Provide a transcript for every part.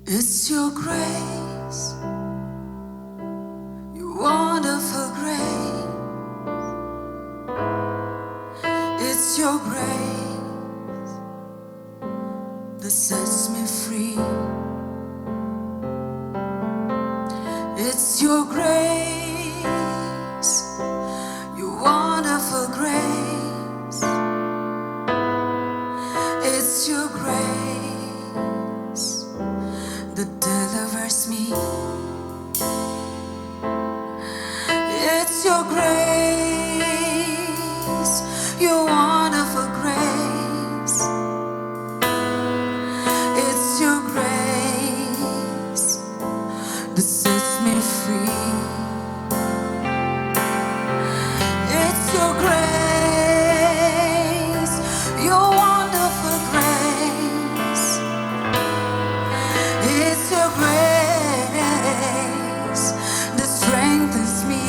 It's your grace, your wonderful grace. It's your grace that sets me free. It's your grace, your wonderful grace. It's your grace that delivers me. It's your grace, your wonderful grace. It's your grace that sets me free. It's your grace, your wonderful grace. It's your grace that strengthens me.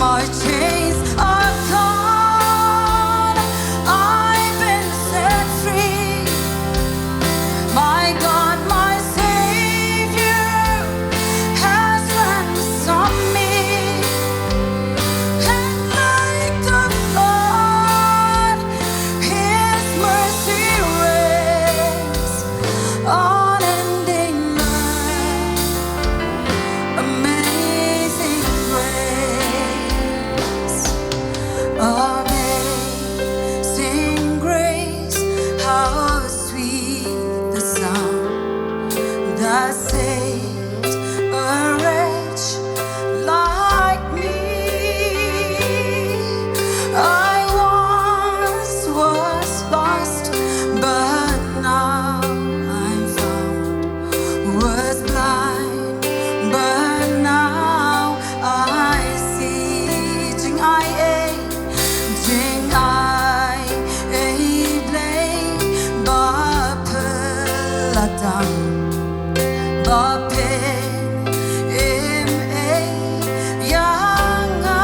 My chains are gone. I've been set free. My God, my Savior has ransomed me. And like the flood, His mercy reigns. Unending love, amazing grace, amazing grace. How sweet the sound that saved a wretch like me. I once was lost, but now I'm found. Was blind, but now I see. JINGAIEI, blame, but peladang, but pen, yanga,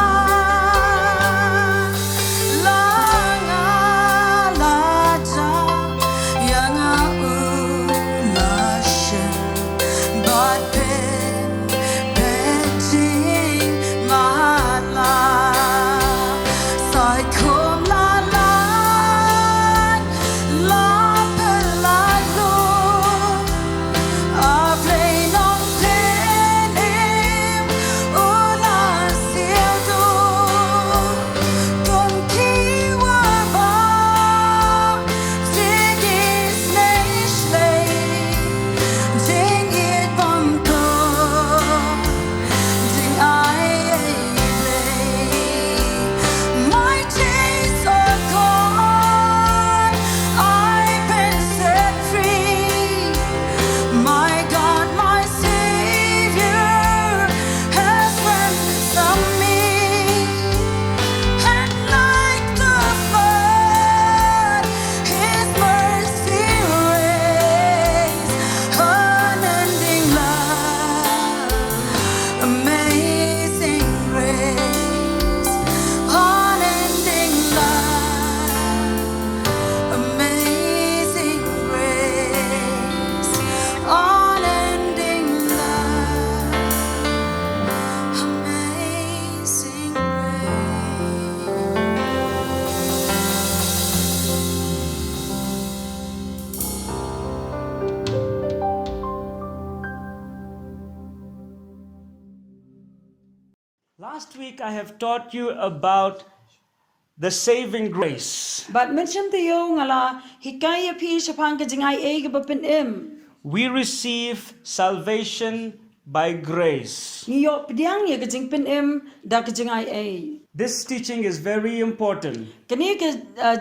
langa, laja, yanga, ulashen. But benching my life, psychom la pelalo. I play Nongbri ula sildo. Kung kiwa ba, tigis naislay. Jing it bumko, my chains are gone. I've been set free. My God, my Savior has ransomed me. And like the flood, His mercy reigns. Unending love, amazing grace. Unending love, amazing grace. Unending love, amazing Last week I have taught you about the saving grace. But mention the yo ngala hikaya pi shapang ka JINGAIEI ka bapin im. We receive salvation by grace. Niyo pdiang ya ka jingpin im da ka JINGAIEI. This teaching is very important Kani ka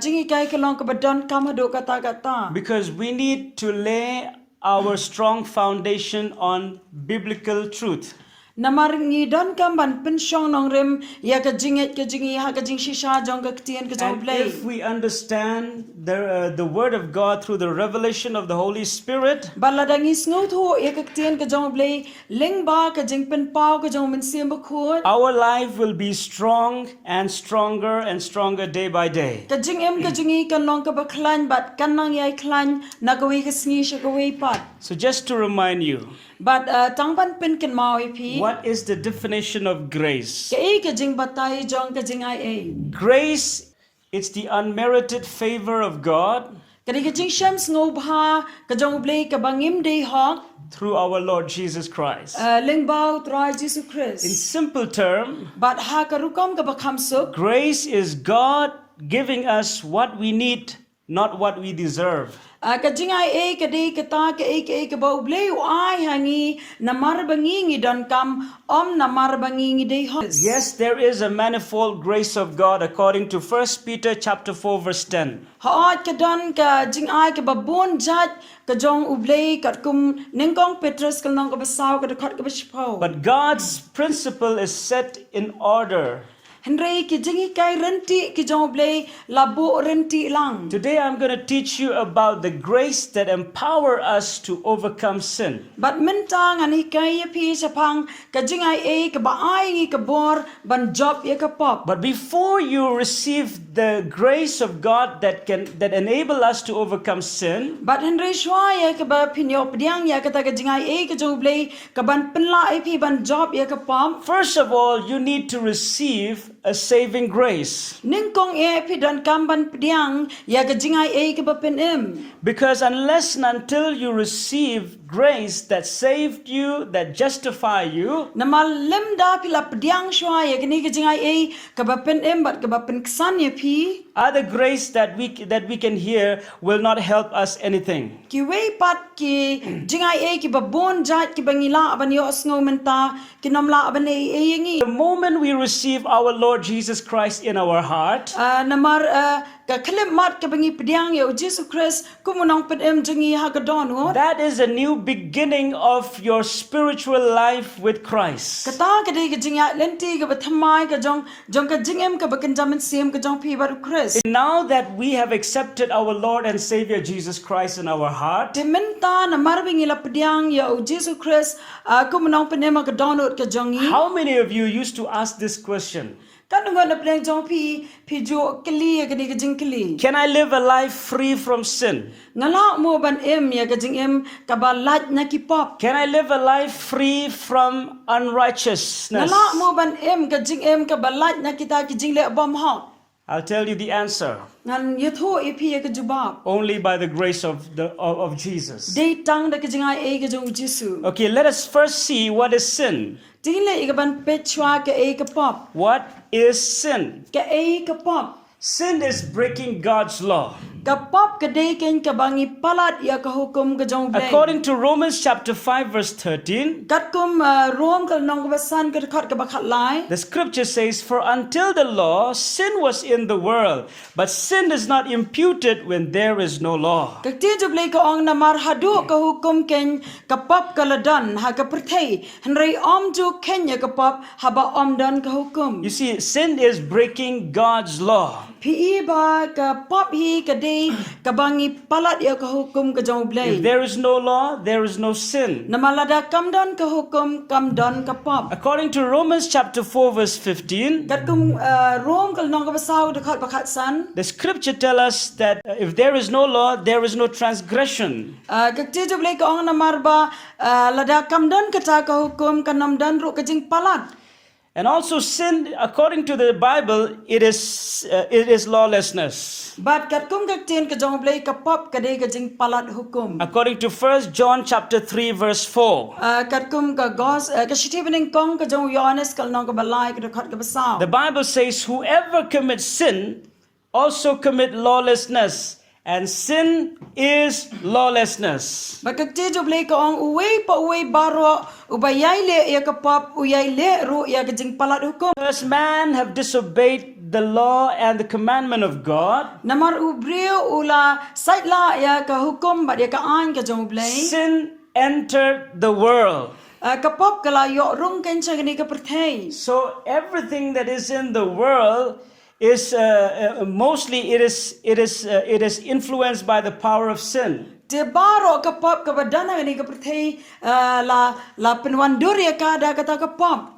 jingikai ka long ka badon kamado kata kata. because we need to lay our strong foundation on biblical truth. Namaringi don kamban pensyong nong rim ya ka jinget ka jingi ha ka jing shisha jong ka ktian ka jong And play. if we understand the word of God through the revelation of the Holy Spirit, Baladangi sngot ho ya ka ktian ka jong play ling ba ka jingpin pao ka jong min sim ba khut. our life will be strong and stronger day by day. Ka jing im ka jingi ka long ka ba klan bat kan nang yai klan na ka wi ka sngi sha ka wi pat. So just to remind you, But tangpan pin kan mau pi. what is the definition of grace? Ka ka jing batay jong ka JINGAIEI. Grace, it's the unmerited favor of God Kani ka jing shams ngob ha ka jong blay ka bangim day ha through our Lord Jesus Christ. ling bao try Jesus In Christ. simple term, But ha ka rukom ka bakam suk. grace is God giving us what we need, not what we deserve. Ka JINGAIEI ka di ka ta ka bau blay u ai hangi na marbangi don kam na marbangi day ha. Yes, there is a manifold grace of God according to 1 Peter chapter 4 verse 10. Haat ka don ka JINGAIEI ka babon jat ka jong ublay ka kum ningkong Petrus ka nong ka basaw ka dakot ka baspaw. But God's principle is set in order. Henry ki jingi kai renti ki jong blei labo renti lang. Today I'm going to teach you about the grace that empower us to overcome sin. But mentang ani kai pi sapang ka jingai e ka baai ngi ka bor ban job ye ka pop. But before you receive the grace of God that enable us to overcome sin, But Henry shwa ye ka ba pinyo pdiang ya ka ta ka jingai e ka jong blei ka ban penla e pi ban job ye ka pop. first of all, you need to receive a saving grace. Ning kong e pi dan kam ban pdiang ya ka jingai e ka ba penem. Because unless and until you receive grace that saved you, that justify you, Namal lem da pi la pdiang shwa ye ka ni ka jingai e ka ba penem bat ka ba pen ksan ye pi. other grace that we can hear will not help us anything. Ki wei pat ki jingai e ki ba bon jat ki bangila ban yo sngo menta ki nomla ban e yengi. The moment we receive our Lord Jesus Christ in our heart, Namar ka klem mat ka bangi pdiang yo Jesus Christ kumunong pedem jingi ha ka don ho. that is a new beginning of your spiritual life with Christ. Kata ka de ka jinga lenti ka ba thamai ka jong ka jingem ka ba kanjamin sim ka jong pi baru Christ. Now that we have accepted our Lord and Savior Jesus Christ in our heart, Te menta na marbingi la pdiang yo Jesus Christ kumunong pedem ka don ka jongi. how many of you used to ask this question? Kan ngon na pedem jong pi jo kli ka ni ka jing kli. Can I live a life free from sin? Ngala mo ban ya ka jing ka ba lat na ki pop. Can I live a life free from unrighteousness? Ngala mo ban ka jing ka ba lat na kita ki jing le bom ha. I'll tell you the answer. Ngan yutho ipi ka jubab. Only by the grace of Jesus. Day tang da ka jingai e ka jong Jesu. Okay, let us first see what is sin. Tingle e ka ban petchwa ka e ka pop. What is sin? Ka e ka pop. Sin is breaking God's law. Ka pop ka day ken ka bangi palat ya ka hukum ka jong bleng. According to Romans chapter 5 verse 13, Kat kum rom ka nong ka basan ka khot ka bakhat lai. the scripture says, "For until the law, sin was in the world, but sin is not imputed when there is no law." Ka ti job le ka ong na mar hadu ka hukum ken ka pop ka ladan ha ka perthei. Henry om jo ken ya ka pop ha ba om dan ka hukum. You see, sin is breaking God's law. Pi ba ka pop hi ka day ka bangi palat ya ka hukum ka jong If bleng. there is no law, there is no sin. Namalada kamdan ka hukum kamdan ka pop. According to Romans chapter 4 verse 15, Kat kum rom kal nong ka basaw de khat bakhat san. the scripture tells us that if there is no law, there is no transgression. Ka ti job le ka ong na marba lada kamdan ka ta ka hukum ka namdan ru ka jing palat. And also sin, according to the Bible, it is lawlessness. But kat kum ka tin ka jong blei ka pop ka day ka jing palat hukum. According to 1 John chapter 3 verse 4, Kat kum ka gos ka shiti bening kong ka jong Yohanes kal nong ka balai ka de khat ka basaw. the Bible says, "Whoever commits sin also commit lawlessness, and sin is lawlessness." Bakakti job le ka ong uway pa uway baro ubayay le ya ka pop uyay le ru ya ka jing palat hukum. Because man have disobeyed the law and the commandment of God, Namar ubreo ula sait la ya ka hukum bat ya ka an ka jong blay. sin entered the world. Ka pop kala yo rung ken cha ni ka perthei. So everything that is in the world is mostly it is influenced by the power of sin. Te baro ka pop ka badana ni ka perthei la penwandur ya ka da kata ka pop.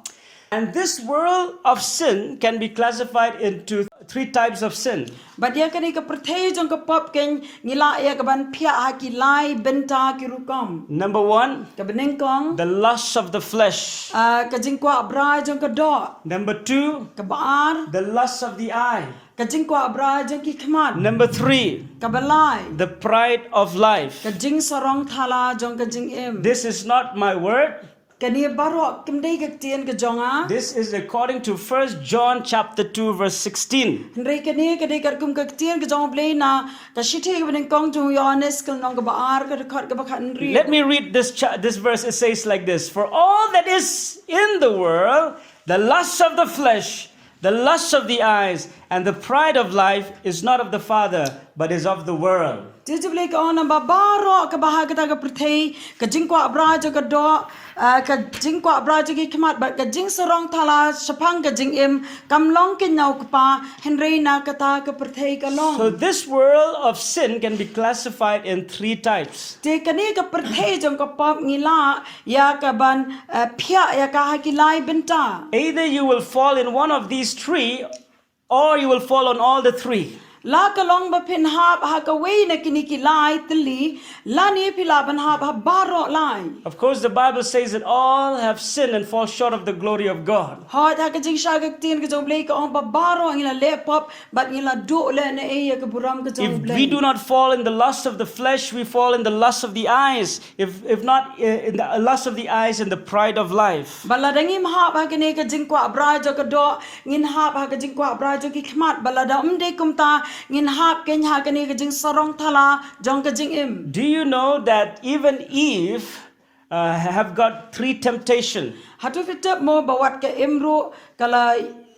And this world of sin can be classified into three types of sin. Bat ya ka ni ka perthei jong ka pop ken ngila ya ka ban phia ha ki lai benta ki rukom. Number one, Ka bening kong the lust of the flesh. ka jing kwa bra jong ka do. Number two, Ka baar the lust of the eye. ka jing kwa bra jong ki khmat. Number three, Ka balai the pride of life. ka jing sarong thala jong ka jing em. This is not my word. Ka ni baro kimdei ka tien ka jonga. This is according to 1 John chapter 2 verse 16. Henry ka ni ka dei ka kum ka tien ka jong blei na ka shithi ka bening kong jong Yohanes kal nong ka baar ka khot ka bakhat nri. Let me read this verse. It says like this: "For all that is in the world, the lust of the flesh, the lust of the eyes, and the pride of life is not of the Father, but is of the world. Jijibli ka ona babaro ka bahagata ka perthei ka jingkwa abrajo ka do ka jingkwa abrajo ki khmat ba ka jing sarong thala sapang ka jing em kam long ke nau ka pa henry na ka ta ka perthei ka long. So this world of sin can be classified in 3 types. Te kani ka perthei jong ka pop ngila ya ka ban phia ya ka hakilai benta. Either you will fall in one of these 3 or you will fall on all the 3. La ka long ba phin hap ha ka wei na kini ki lai tli la ni phila ban hap ha baro lai. Of course, the Bible says that all have sinned and fall short of the glory of God. Ha ta ka jing sha ka tin ka jong blei ka on ba baro ngila le pop bat ngila do le na e ya ka buram ka jong If blei. we do not fall in the lust of the flesh, we fall in the lust of the eyes. If not in the lust of the eyes and the pride of life. Bala dangi hap ha kini ka jing kwa abrajo ka do ngin hap ha ka jing kwa abrajo ki khmat bala da de kumta ngin hap ken ha kani ka jing sarong thala jong ka jing im. Do you know that even Eve have got 3 temptation? Hatu fitap mo bawat ka imru kala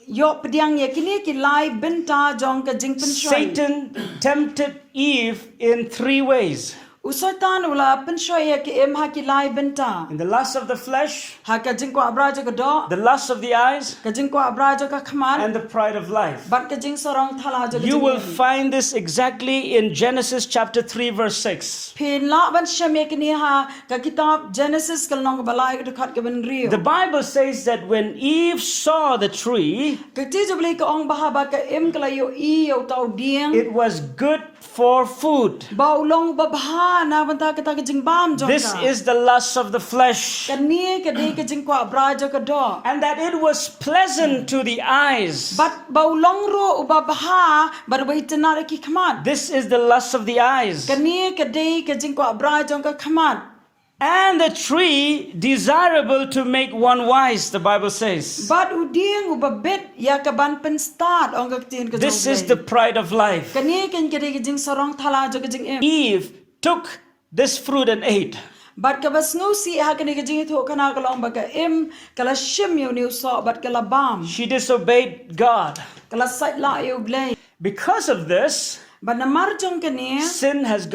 yo pediang ya kini ki lai benta jong ka jing pensoi. Satan tempted Eve in 3 ways. Usaitan ula pensoi ya ki im ha ki lai benta. In the lust of the flesh, Ha ka jing kwa abrajo ka do the lust of the eyes, ka jing kwa abrajo ka khmat and the pride of life. bat ka jing sarong thala jong ka You jing will im. find this exactly in Genesis chapter 3 verse 6. Phin la ban shem ya kini ha ka kitab Genesis kal nong balai ka khat ka ban rio. The Bible says that when Eve saw the tree, Ka ti jubli ka ong bahaba ka im kala yo I yo tau dieng. it was good for food. Baulong babha na banta ka ta ka jing bam jong This ka. is the lust of the flesh. Kani ka de ka jing kwa abrajo ka do. And that it was pleasant to the eyes. But baulong ro ubabaha but wait na ki khmat. This is the lust of the eyes. Kani ka de ka jing kwa abrajo ka khmat. And the tree desirable to make one wise, the Bible says. But udieng ubabet ya ka ban pen start ong ka tin ka jong. This is the pride of life. Kani kan ka de ka jing sarong thala jo ka jing em. Eve took this fruit and ate. But ka bas no si ha kani ka jing tho kana ka long ba ka em kala shim yo ni so but kala bam. She disobeyed God. Kala sait la yo blay. Because of this, But namar jong kani sin has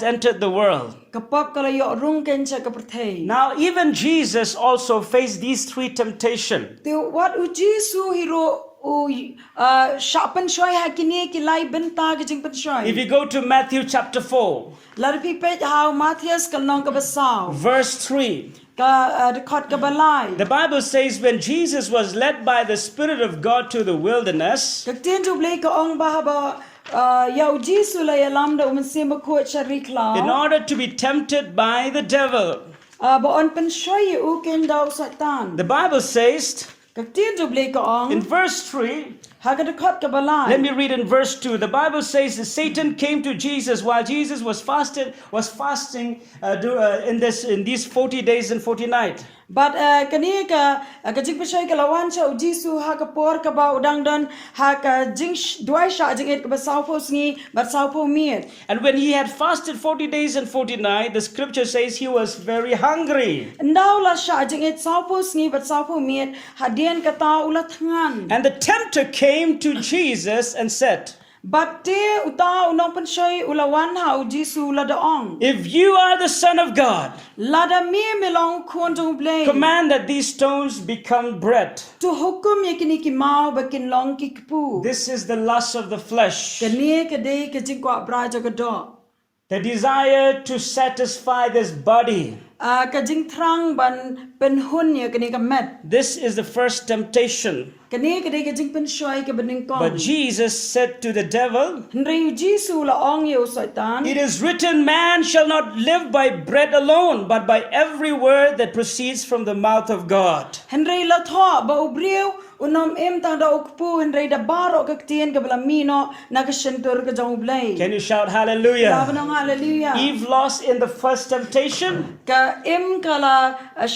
entered the world. kapap kala yo rung ken cha ka perthei. Now even Jesus also faced these 3 temptations. Te what u Jesu hiro u shapan shoy ha kini ki lai benta ka jing pen If shoy. you go to Matthew chapter 4, Lar pi pet how Matthias kal nong ka basaw. verse 3, Ka dekat ka balai. the Bible says when Jesus was led by the Spirit of God to the wilderness, Ka tin ju blay ka ong bahaba ya u Jesu la ya lamda u mensema ko chari in klau. order to be tempted by the devil. Ba on pen shoy u ken daw satan. The Bible says Ka tin ju blay ka ong in verse 3, ha ka dekat ka balai. let me read in verse 2. The Bible says that Satan came to Jesus while Jesus was fasting in these 40 days and 40 nights. But kani ka jing pasay ka lawan sa u Jesu ha ka por ka ba udang don ha ka jing duai sha jing et ka ba saupo sngi ba saupo miet. And when he had fasted 40 days and 40 nights, the scripture says he was very hungry. Ndaw la sha jing et saupo sngi ba saupo miet ha dien ka ta ulat ngan. And the tempter came to Jesus and said, But te uta unong pansay ulawan ha u Jesu la daong. if you are the Son of God, La da mi melong kon jong blay. command that these stones become bread. Tu hukum ye kini ki mau ba kin long ki kpu. This is the lust of the flesh, Kani ka de ka jing kwa braja ka do. the desire to satisfy this body. Ka jing trang ban pen hun ye kani ka met. This is the first temptation. Kani ka de ka jing pen shoy ka bening kong. But Jesus said to the devil, Henry Jesu la ong ye satan. it is written, man shall not live by bread alone, but by every word that proceeds from the mouth of God. Henry la tho ba ubriu unom em tang da ukpu Henry da baro ka tien ka bala mino na ka sentur ka jong blay. Can you shout hallelujah? Labanong hallelujah. Eve lost in the first temptation, Ka em ka la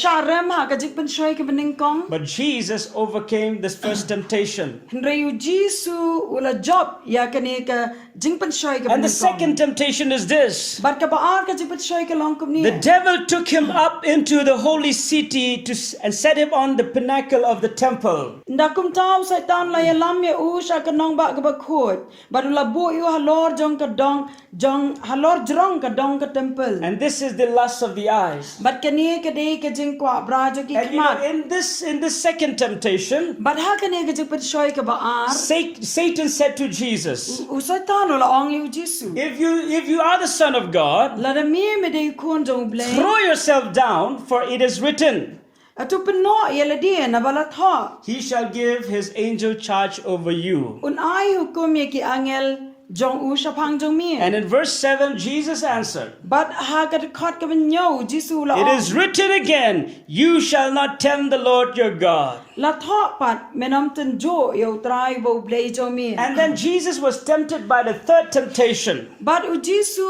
sharem ha ka jing pen shoy ka bening kong. but Jesus overcame this first temptation. Henry Jesu ula job ya kani ka jing pen shoy ka And the ben kong. second temptation is this. Bat ka baar ka jing pen shoy ka long kum ni. The devil took him up into the holy city and set him on the pinnacle of the temple. Nda kum tau Satan la ya lam ya u sha ka nong ba ka ba khot. Bat la bu yu halor jong ka dong jong halor jrong ka dong ka temple. And this is the lust of the eyes. Bat ka ni ka de ka jing kwa bra jo ki And you know, khmat. in this second temptation, Bat ha ka ni ka jing pen shoy ka baar. Satan said to Jesus, U Satan la ong yu Jesu. if you are the Son of God, La da mi me de kon jong ble. throw yourself down, for it is written, Atu peno ya la dia na bala tha. He shall give his angel charge over you. Un ai hukum ye ki angel jong u shapang jong mi. And in verse 7, Jesus answered, But ha ka khot ka ben nyo Jesu la It ong. is written again, You shall not tempt the Lord your God. La tha pat menom ten jo yo trai bo ble jong mi. And then Jesus was tempted by the third temptation. But u Jesu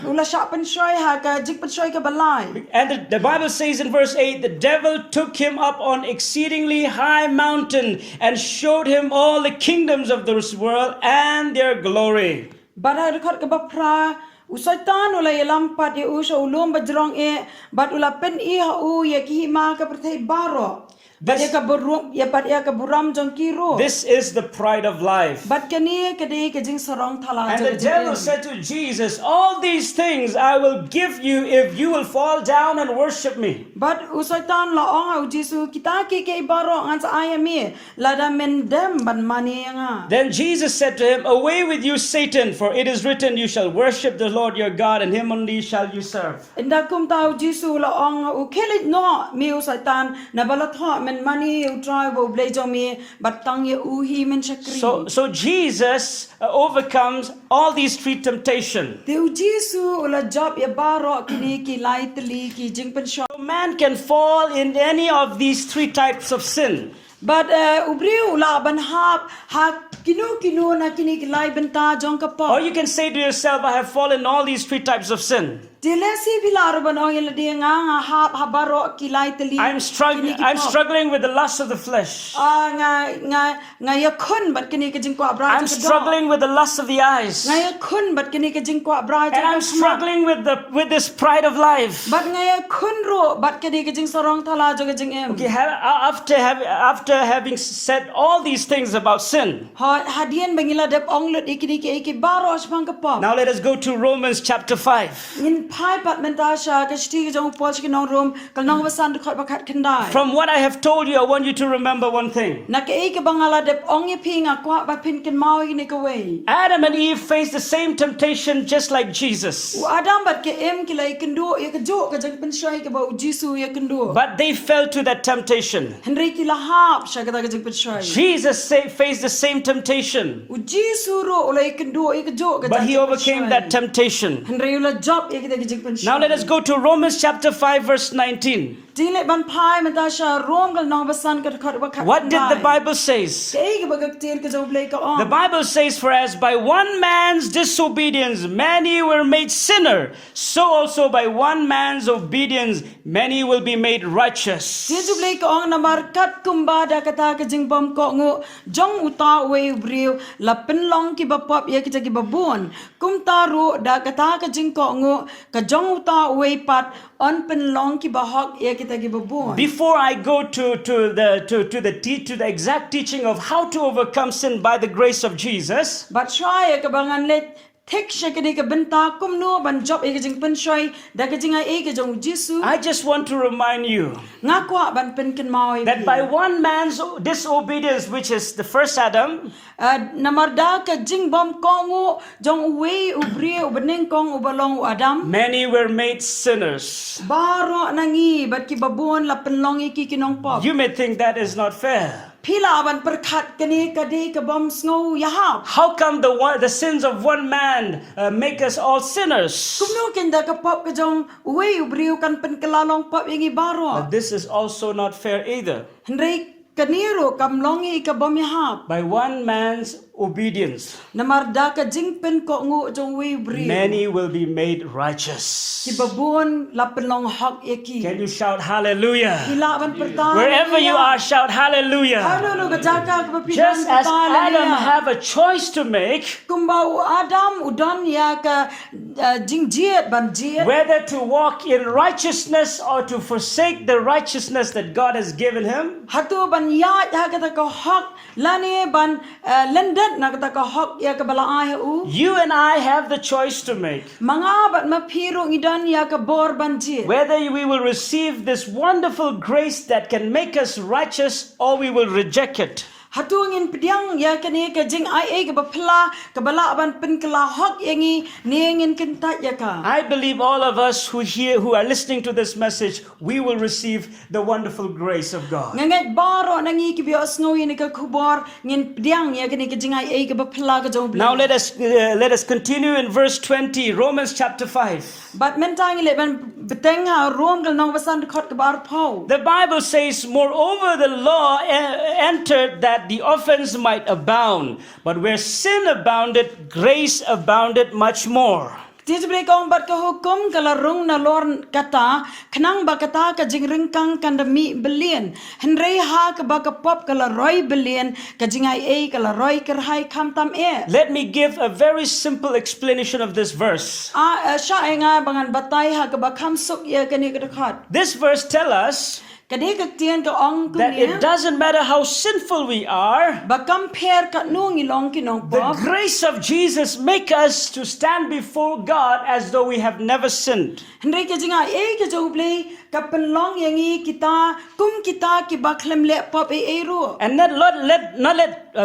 u la sha pen shoy ha ka jik pen shoy ka balai. And the Bible says in verse 8, the devil took him up on exceedingly high mountain and showed him all the kingdoms of this world and their glory. But ha khot ka ba pra u Satan u la yelam pat ye u sha u lom ba jrong e but u la pen I ha u ye ki ma ka prthei baro. But ye ka burum ye pat ye ka buram jong ki ro. This is the pride of life. But kani ka de ka jing sarong thala And the devil said to Jesus, All these things I will give you if you will fall down and worship me. But usaitan la ong au Jesu kita ke baro ngan sa aya mi la da men dem ban mani nga. Then Jesus said to him, Away with you, Satan, for it is written, You shall worship the Lord your God, and him only shall you serve. Inda kum tau Jesu la ong u kelit no mi usaitan na balat ho men mani u try bo blejo mi but tang ye u hi men shakri. So Jesus overcomes all these three temptations. Te u Jesu la job ye baro kini ki lai tli ki jing pen sho. Man can fall in any of these three types of sin. But ubriu la ban ha kinu na kini ki lai benta jong ka Or po. you can say to yourself, I have fallen in all these three types of sin. Dilesi bilar ban ong ye dia nga ha baro ki lai tli. I'm struggling with the lust of the flesh. Nga ya kun bat kini ka jing kwa bra. I'm struggling with the lust of the eyes. Nga ya kun bat kini ka jing kwa bra. And I'm struggling with this pride of life. Bat nga ya kun ro bat kini ka jing sarong thala jo ka jing em. Okay, after having said all these things about sin, Hadian bangila dep ong lut ikini ki baro spang ka pom. now let us go to Romans chapter 5. In pai pat mentasha ka shti ka jong pol ki nong room kal nong basan khot bakat khandai. From what I have told you, I want you to remember one thing. Na ka ka bangala dep ong ye pinga kwa ba pin ken mau ni ka wei. Adam and Eve faced the same temptation just like Jesus. U Adam bat ke em ki lai kendo ye ka jo ka jang pen shai ka ba Jesu ye kendo. But they fell to that temptation. Henry ki la hap sha ka ka jang pen shai. Jesus faced the same temptation, U Jesu ro lai kendo ye ka jo ka jang. but he overcame that temptation. Henry la job ye ka jang pen shai. Now let us go to Romans chapter 5 verse 19. Dile ban pai mentasha rom kal nong basan ka khot bakat. What did the Bible says? Ke ka bagak tel ka jong blai ka on. The Bible says, For as by one man's disobedience many were made sinner, so also by one man's obedience many will be made righteous. Jesu blai ka ong na markat kumba da kata ka jing bom ko ngo jong uta we briu la penlong ki bapap ye ki ki babon kum taru da kata ka jing ko ngo ka jong uta we pat on penlong ki bahok ye ki babon. Before I go to the exact teaching of how to overcome sin by the grace of Jesus, But try ka bangan let tek shakini ka benta kum no ban job e ka jing pen shoy da ka jing ai ka jong Jesu I just want to remind you nga kwa ban pen ken mau that by one man's disobedience, which is the first Adam, namarda ka jing bom ko ngo jong we ubri ubeneng kong ubalong u Adam many were made sinners. baro nangi bat ki babon la penlong iki kinong pop. You may think that is not fair. Pila ban perkhat kani kadi ka bom sngo yahap. How come the sins of one man make us all sinners? Kumno kenda ka pop ka jong we ubriu kan pen kelalong pop yangi baro. But this is also not fair either. Henry kaniro kamlongi ka bomihap. by one man's obedience, Namarda ka jingpen ko ngu jong wi bri. many will be made righteous. Kibabun lapenlong hak eki. Can you shout hallelujah? Hilaban pertama. Wherever you are, shout hallelujah. Halo ka jaka ka papidan Just as Adam have a choice to make, kumbau Adam udan ya ka jingjiet ban jiet. whether to walk in righteousness or to forsake the righteousness that God has given him, Hatu ban ya kata ka hak lani ban lendet na kata ka hak ya ka balaai u. you and I have the choice to make. Mga bat mapiro idan ya ka bor ban jiet. Whether we will receive this wonderful grace that can make us righteous or we will reject it. Hatungin pediang ya kani ka jing ai ka bapla ka bala ban pen kala hak yangi niengin kinta ya ka. I believe all of us who are listening to this message, we will receive the wonderful grace of God. Ngangat baro nangi ki bios ngawi ni ka kubor ngin pediang ya kani ka jing ai ka bapla ka jong. Now let us continue in verse 20, Romans chapter 5. But mentang ile ban beteng ha rom kal nong basan khot ka bar phau. The Bible says, moreover, the law entered that the offense might abound. But where sin abounded, grace abounded much more. Tijubre kong bat ka hukum kala rung na lor kata kenang ba kata ka jing ringkang kanda mi belian henrei ha ka ba ka pop kala roi belian ka jingai e kala roi kerhai kam tam e. Let me give a very simple explanation of this verse. Sya nga bangan batay ha ka ba kam suk ya kani ka dekat. This verse tells us Kadi ka tiyan ka ong that it kunya doesn't matter how sinful we are, ba compare ka nung ilong kinong the pop. grace of Jesus make us to stand before God as though we have never sinned. Henrei ka jingai e ka joble ka penlong yangi kita kum kita ki ba klem le pop e ru. And then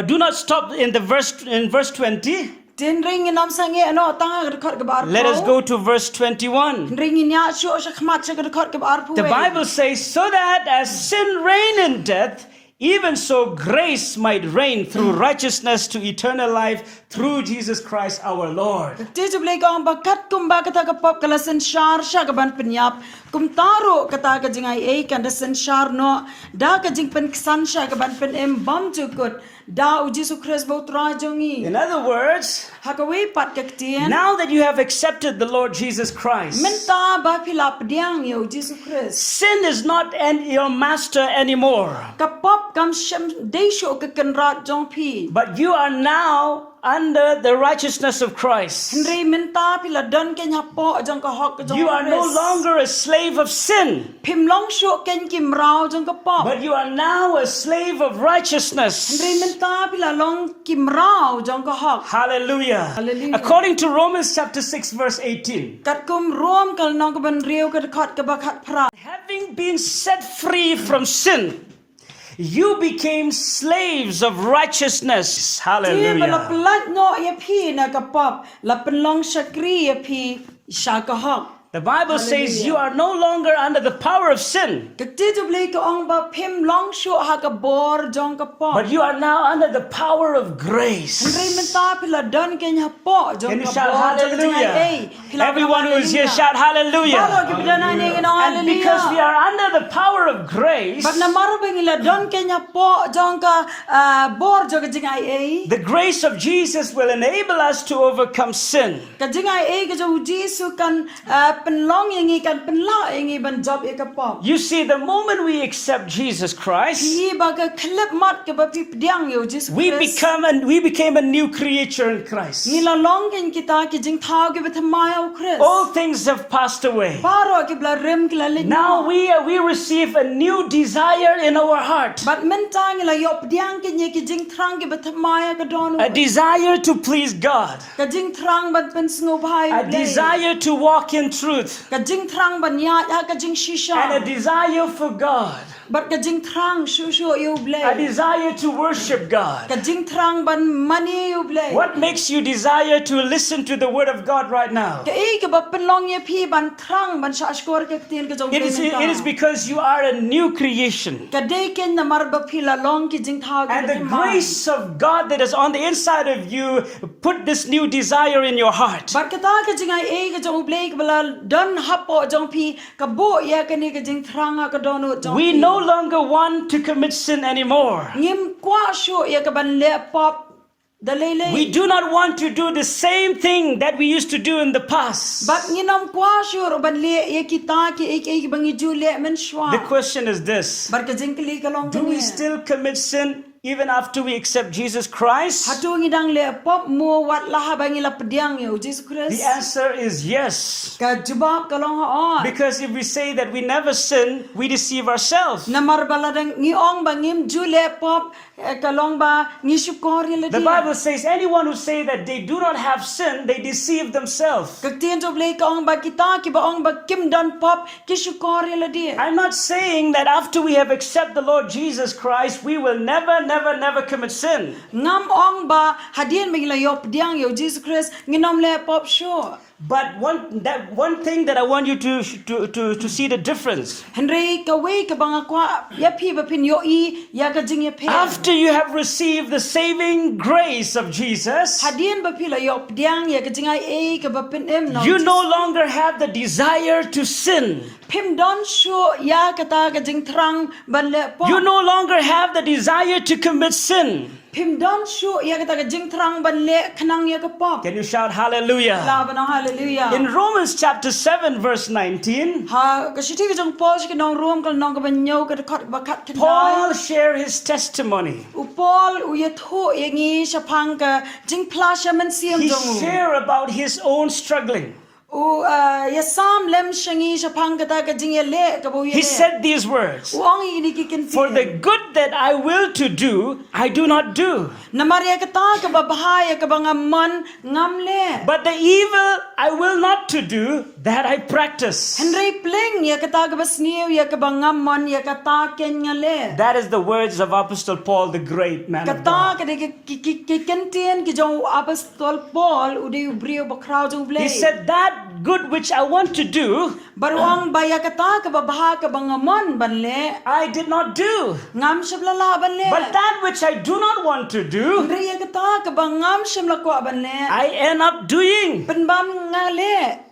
do not stop in verse 20. Tin ring nam sange ano tanga ka bar. Let us go to verse 21. Ring nya syo sa khmat sa ka bar pu. The Bible says, so that as sin reigned in death, even so grace might reign through righteousness to eternal life through Jesus Christ our Lord. Tijuble ka bakat kum ba kata ka pop kala senshar sya ka ban penyap kum taro kata ka jingai e kan senshar no da ka jing pen ksan sya ka ban pen em bam jukut da u Jesus Christ bo tra jongi. In other words, Hakawe pat ka tiyan. now that you have accepted the Lord Jesus Christ, Menta ba pilap diang yo Jesus Christ. sin is not your master anymore. Kapop kam shem deisho ka kenrat jong pi. But you are now under the righteousness of Christ. Henry menta pila don kenya po jong ka hok jong. You are no longer a slave of sin, Pim long sho ken kim rao jong ka pop. but you are now a slave of righteousness. Henry menta pila long kim rao jong ka hok. Hallelujah. Hallelujah. According to Romans chapter 6 verse 18, Kat kum rom kal nong ka ban riu ka khot ka bakat pra. having been set free from sin, you became slaves of righteousness. Ti ba la Hallelujah. plat ngo ya pi na ka pop. La penlong shakri ya pi sha ka hok. The Bible says you are no longer under the power of sin, Katijubli ka ong ba pim long sho ha ka bor jong ka po. but you are now under the power of grace. Henry menta pila don kenya po Can jong you ka shout bor jong hallelujah? Everyone who is here shout hallelujah. And because we are under the power of grace, Bag na marubing ila don kenya po jong ka bor jong ka jingay ay. the grace of Jesus will enable us to overcome sin. Ka jingay ay ka jong Jisu kan penlong yangi kan penla yangi ban job e ka po. You see, the moment we accept Jesus Christ, Yi ba ka klip mat ka ba pi pdiang yo Jesus we Christ. became a new creature in Christ. Ngila long ken kita ki jing thao ki bethamaya o Christ. All things have passed away. Paro ki bla rem ki la lin. Now we receive a new desire in our heart, But mentang ila yop diang ki nye ki jing thrang ki bethamaya ka don. a desire to please God, Ka jing thrang ban pen sngo bhai. a desire to walk in truth, Ka jing thrang ban ya ka jing shisha. and a desire for God, But ka jing thrang shu yo a blay. desire to worship God. Ka jing thrang ban mani yo blay. What makes you desire to listen to the word of God right now? Ka e ka ba penlong ye pi ban thrang ban sha skor ka tin ka jong. It is because you are a new creation. Ka de ken na mar ba pi la long ki jing thao ki And the grace of God that is on the inside of you put this new desire in your heart. But kata ka jing ai ka jong blay ka bala don hapo jong pi ka bo ya ka ni ka jing thrang ka don jong. We no longer want to commit sin anymore. Ngim kwa shu ya ka ban le pop da le le. We do not want to do the same thing that we used to do in the past. But nginom kwa shu ro ban le ya kita ki ek bangi ju le men shwa. The question is this: Bar ka jing kli ka long do we still commit sin even after we accept Jesus Christ? Hatu ngidang le pop mo wat la bangi la pediang yo Jesus The Christ. answer is yes. Ka jubab ka long on. Because if we say that we never sin, we deceive ourselves. Namar baladang ngi ong bangim ju le pop ka long ba ngi shukor ya le. The Bible says anyone who say that they do not have sin, they deceive themselves. Ka tien job le ka ong ba kita ki ba ong ba kim don pop ki shukor ya le dia. I'm not saying that after we have accepted the Lord Jesus Christ, we will never commit sin. Ngam ong ba hadien bangila yo pediang yo Jesus Christ nginom le pop sure. But one thing that I want you to see the difference. Henry ka we ka banga kwa ya phi ba pin yo I ya ka jing ya phe. After you have received the saving grace of Jesus, Hadien ba pila yo pediang ya ka jing ai ka ba pin em no. you no longer have the desire to sin. Pim don shu ya ka ta ka jing thrang ban le pop. You no longer have the desire to commit sin. Pim don shu ya ka ta ka jing thrang ban le khnang ya ka pop. Can you shout hallelujah? La ba na hallelujah. In Romans chapter 7 verse 19, Ha ka shi thi ka jong Paul shi ka nong rom ka nong ka ban nyo ka khat ba khat khan. Paul shared his testimony. U Paul u ye tho ye ngi sha phang ka jing plasha man siam He jong. shared about his own struggling. U ya sam lem shangi sha phang ka ta ka jing ye le ka bo ye. He said these words: U ong I ni ki ken. for the good that I will to do, I do not do. Namaria ka ta ka ba bahaya ka ba ngamon ngam le. But the evil I will not to do, that I practice. Henry pling ya ka ta ka ba sniu ya ka ba ngamon ya ka ta ken ngale. That is the words of Apostle Paul, the great man Ka of ta God. ka de ki kentien ki jong apostol Paul u de brio ba kraw jong ble. He said, that good which I want to do, Baruang ba ya ka ta ka ba baha ka ba ngamon ban le. I did not do. Ngam shabla la ban le. But that which I do not want to do, Henry ya ka ta ka ba ngam shimla ko ban le. I end up doing. Pen bam ngale.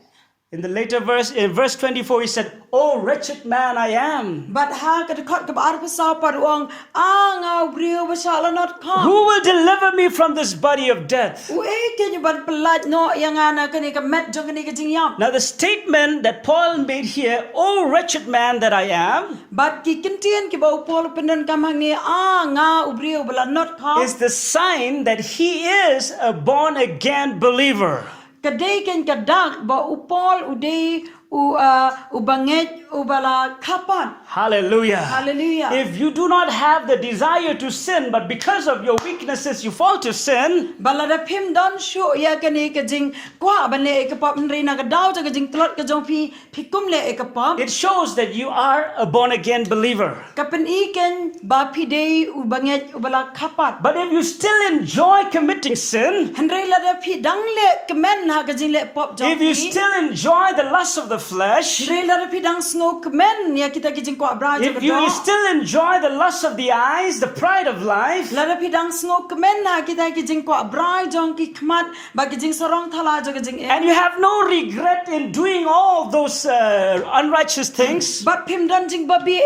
In the later verse, in verse 24, he said, oh wretched man I am. But ha ka de khot ka ba ar pa sa paruang ngau brio ba sha la not ka. Who will deliver me from this body of death? U ken you ban pelat no yang ana kani ka met jong kani ka jing yam. Now the statement that Paul made here, oh wretched man that I am, But ki kentien ki ba Paul penen kam hangi nga ubrio bala not ka. is the sign that he is a born again believer. Kadai ken ka dak ba u Paul u dei u banget u bala kapan. Hallelujah. Hallelujah. If you do not have the desire to sin, but because of your weaknesses you fall to sin, Bala da pim don shu ya kani ka jing kwa ban le ka pop nri na ka daw ka jing tlot ka jong phi kum le ka pop. it shows that you are a born again believer. Kapen iken ba phi dei u banget u bala kapat. But if you still enjoy committing sin, Henry la da phi dang le kemen ha ka jing le pop jong. if you still enjoy the lust of the flesh, Henry la da phi dang snow kemen ya kita ki jing kwa bra if you still enjoy the lust of the eyes, the pride of life, la da phi dang snow kemen na kita ki jing kwa bra jong ki khmat ba ki jing sorong thala jo ka jing and you have no regret in doing all those unrighteous things, ba phim dan jing ba bi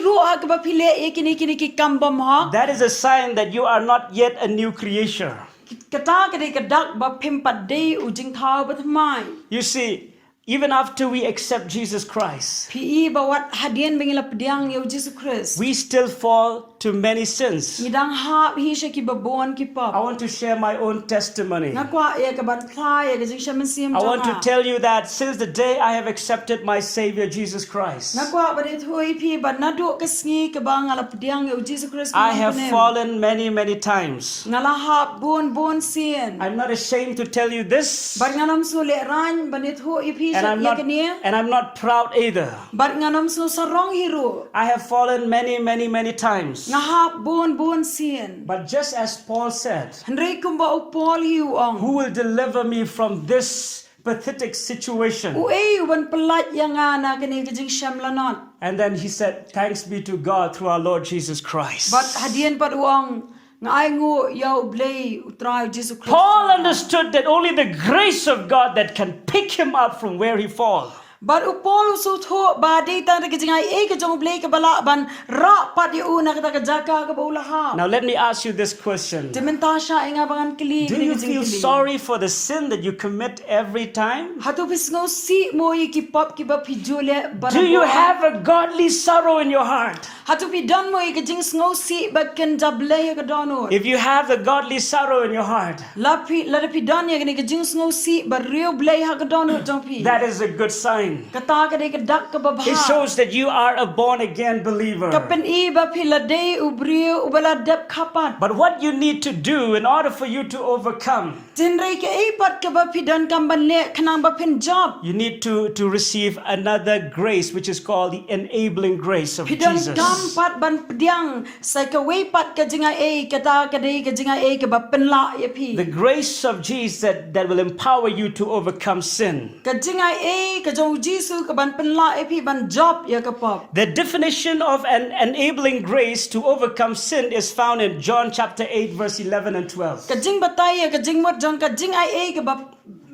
ru ha ka ba phi le kini ki kam bom ha. that is a sign that you are not yet a new creation. Kata ka dei ka dak ba phim pat dei u jing thau ba thmai. You see, even after we accept Jesus Christ, Pi ba wat hadien bengila pediang yo Jesus Christ. we still fall to many sins. Ngidang ha hi she ki babon ki pop. I want to share my own testimony. Ngakwa ya ka ban thai ya ka jing shaman sim I want to tell you that since the day I have accepted my Savior Jesus Christ, Ngakwa ba de thoi pi ba na do ka sngi ka ba ngala pediang yo Jesus Christ. I have fallen many times. Ngala ha bon sin. I'm not ashamed to tell you this, Bar nganom so le ran ba ne thoi pi and ya ka ni. I'm not proud either. Bar nganom so sarong hiro. I have fallen many times. Nga ha bon sin. But just as Paul said, Henry kumba u Paul hiu ong. who will deliver me from this pathetic situation? U ban pelat yang ana ka ni ka jing sham la not. And then he said, thanks be to God through our Lord Jesus Christ. But hadien pat uang ngai ngu yau blei utrai Jesus Christ. Paul understood that only the grace of God that can pick him up from where he fall. But upol usutho ba di ta ka jingai ka jong blei ka bala ban ra pat yu na ka jaka ka baulaha. Now let me ask you this question. Dementasha inga bangan kili. Do you feel sorry for the sin that you commit every time? Hatu pisngo si mo ki pop ki ba pijule bara. Do you have a godly sorrow in your heart? Hatu pi don mo ka jing sngo si ba ken jablei ka dono. If you have the godly sorrow in your heart, La pi don ya ka jing sngo si ba rio blei ha ka dono jong pi. that is a good sign. Kata ka de ka dak ka ba It shows that you are a born again believer. Kapen I ba pila de ubrio ubala dep kapat. But what you need to do in order for you to overcome, Tinrei ka ipat ka ba pidan kamban le kanang ba pin job. you need to receive another grace, which is called the enabling grace of Pidan Jesus. kampat ban pediang sai ka wei pat ka jinga kata ka de ka jinga ka ba pin la ya pi. The grace of Jesus that will empower you to overcome sin. Ka jinga ka jong Jisu ka ban pin la ya pi ban job ya ka pop. The definition of an enabling grace to overcome sin is found in John chapter 8 verse 11 and 12. Ka jing batay ka jing mot jong ka jinga ka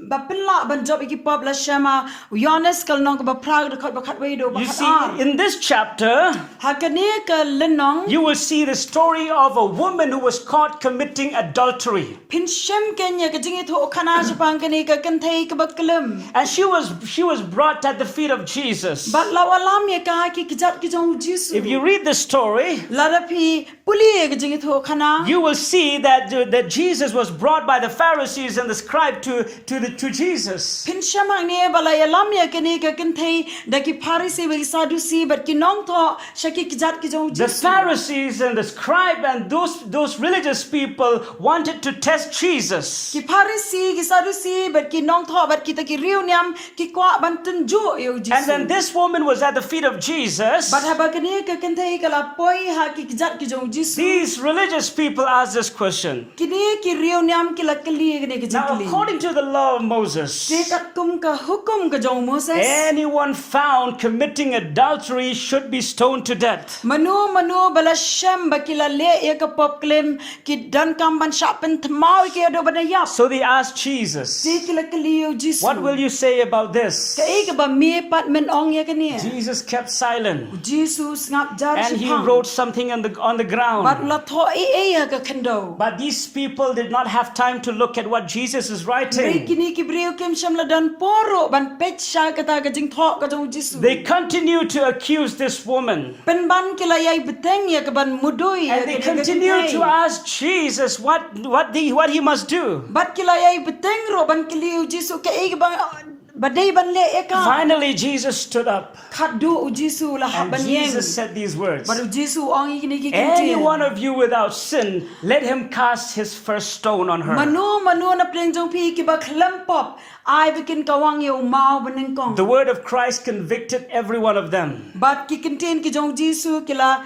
ba pin la ban job ki pop la shama Johannes kal nong ka ba prag da khat ba khat wei do ba You khat see, ar. in this chapter, Ha ka ne ka lenong you will see the story of a woman who was caught committing adultery. pin shem kenya ka jing tho khana japang ka ne ka kan thei ka ba klem. And she was brought at the feet of Jesus. But la walam ya ka ki kijat ki jong Jisu. If you read the story, La ra phi puli ka jing tho khana. you will see that Jesus was brought by the Pharisees and the scribe to Jesus. Pin shamang ne bala ya lam ya kene ka kan thei da ki Pharisee we Sadducee but ki nong tho shaki ki jat ki jong The Jisu. Pharisees and the scribe and those religious people wanted to test Jesus. Ki Pharisee ki Sadducee but ki nong tho but ki ta ki riu nyam ki kwa ban tun jo yo Jisu. And then this woman was at the feet of Jesus. But haba kene ka kan thei ka la poi ha ki jat ki jong Jisu. These religious people asked this question. Ki ne ki riu nyam ki la kali kene ki Now, jikli. according to the law of Moses, Te ka tum ka hukum ka jong Moses. anyone found committing adultery should be stoned to death. Manu bala shem bakila le ya ka pop klem ki dan kam ban shapen tmau ki do bana yap. So they asked Jesus, Te kila kaliyo Jisu. what will you say about this? Ka ka ba me pat men ong ya kani. Jesus kept silent Jesus ngap jar and he shipang. wrote something on the But ground. la tho ya ka kendo. But these people did not have time to look at what Jesus is Re writing. kini ki breu kem sham la dan poro ban pet sha ka ta ka jing tho ka jong Jisu. They continued to accuse this woman. Pen ban kila yai beteng ya ka ban mudoi ya And they ka ka continued to kentei. ask Jesus what he must do. Bat kila yai beteng ro ban kiliu Jisu ka ban badai ban le ya ka. Finally, Jesus stood up Khat du u Jisu la and ban Jesus yeng. said these words. Baru Jisu ong kini ki Any kentei. one of you without sin, let him cast his first stone on her. Manu na pleng jong pi ki ba klem pop. Ai bikin kawang yo mau beneng kong. The word of Christ convicted every one of them. But ki kenten ki jong Jisu kila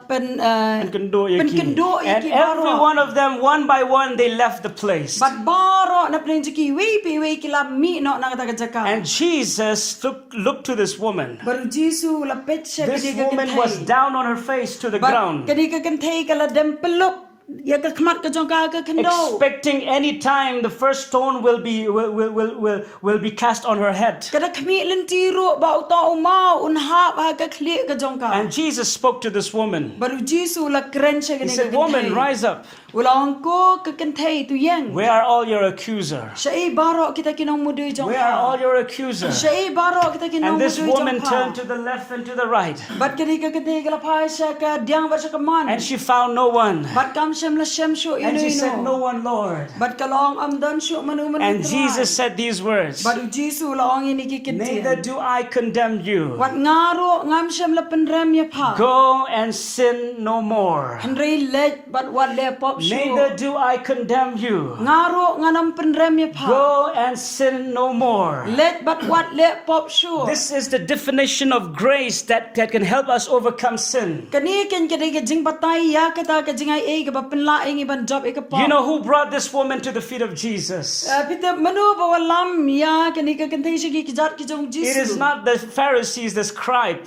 pen And kendo pen yaki. kendo And iki every baro. one of them, one by one, they left the place. But baro na pleng ki wei pi wei kila mi no na kata jaka. And Jesus looked to this woman. Baru Jisu la pet sha This ki ka woman was down on her face to the But ground, kani ka kentei kala dem peluk ya ka kmat ka jong ka kendo. expecting any time the first stone will be cast on her head. Kada kami lentiro ba uta umau unha ba ka kli ka jong ka. And Jesus spoke to this woman. Baru Jisu la kren sha He kani said, "Woman, rise up. Ulang ko ka kentei tu yang. Where are all your accusers? Syai baro kita kinong mudui jong Where are all your accusers?" Syai baro kita kinong And this mudui woman jong turned to the left and to the right, Bat kani ka kentei kala pai sha ka diang ba sha ka man. and she found no one. Bat kam shem la shem shu And she said, "No ino. one, Lord." Bat kalong am dan shu manu manu. And Jesus said these words, Baru Jisu la ong ini ki "Neither kentei. do I condemn you. Wat ngaro ngam shem la penrem ya pa. Go and sin no more. Henry let but what le pop shu. Neither do I condemn you. Ngaro nganam penrem ya pa. Go and sin no more." Let but what le pop shu. This is the definition of grace that can help us overcome sin. Kani ken kede ke jing patai ya kata ke jingai ke ba penla ing ban job ke pa. You know who brought this woman to the feet of Jesus? Pita manu ba walam ya kani ka kentei shi ki jat ki jong It is Jisu. not the Pharisees, the scribe.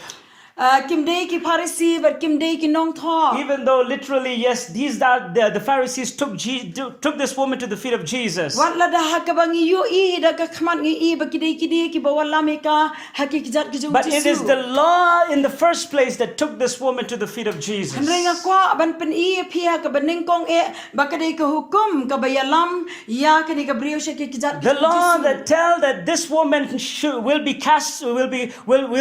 kim day ki Pharisee but kim day ki nong tho. Even though literally, yes, these are the Pharisees took this woman to the feet of Jesus. Wat la da ha ka bangi yo I da ka khmat ngi I ba ki day ki ba wala me ka ha ki jat ki jong But it is the law in the first place that took this woman to the feet of Jesus. Henry nga kwa ban pen I phia ka baning kong e ba ka day ka hukum ka ba yalam ya ka ni ka brio she ki jat The law that tell that this woman will be cast, will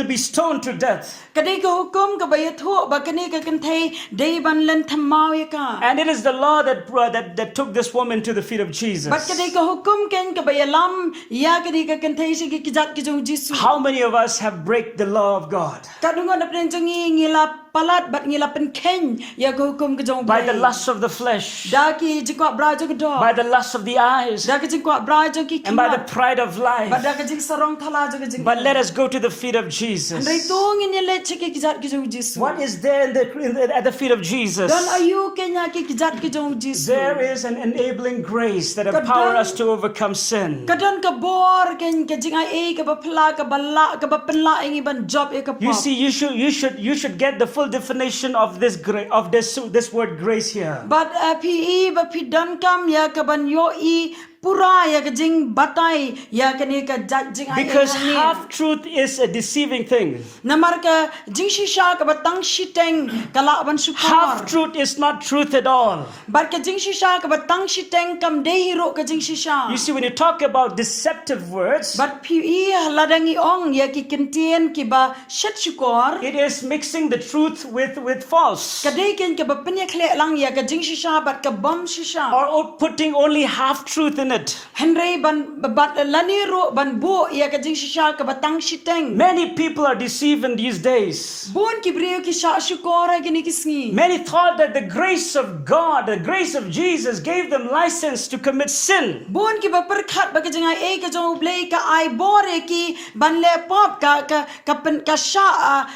be stoned to death. ka day ka hukum ka ba ya tho ba ka ni ka kan thai day ban len thamau ya ka. And it is the law that took this woman to the feet of Jesus. But kadai ka hukum ken ka bayalam ya kadai ka kantai si ki kijat ki jong Jesus. How many of us have break the law of God? Kadungo na pren jongi ngila palat bat ngila pen ken ya ka hukum ka jong By the lust of the flesh, da ki jikwa bra jog do. by the lust of the eyes, Da ki jikwa bra jog ki and by the pride of But life. da ka jik sarong thala jog jing. But let us go to the feet of Jesus. Andai tong ni le chiki kijat ki jong Jesus. What is there at the feet of Jesus? Dan ayu kenya ki kijat ki jong Jesus. There is an enabling grace that empower us to overcome sin. Kadan ka bor ken ka jing ai ka ba phla ka balla ka ba penla ingi ban job e ka You pop. see, you should get the full definition of this word grace here. But PE ba pidan kam ya ka ban yo I pura ya ka jing batai ya ka ni ka jing ai Because half truth is a deceiving thing. namar ka jing shisha ka batang shiteng kala ban Half sukar truth is not truth at all. bar ka jing shisha ka batang shiteng kam de hiro ka jing shisha. You see, when you talk about deceptive words, But PE ladangi ong ya ki kentien ki ba shet shukor it is mixing the truth with false, ka de ken ka ba penya khle lang ya ka jing shisha bat ka bom shisha. or putting only half truth in it. Henry ban bat lani ro ban bo ya ka jing shisha ka batang shiteng. Many people are deceived in these days. Bon ki brio ki sha shukora gini kisngi. Many thought that the grace of God, the grace of Jesus gave them license to commit sin. Bon ki ba perkhat ba ka janga e ka jong blei ka ai bore ki ban le pop ka pen ka sha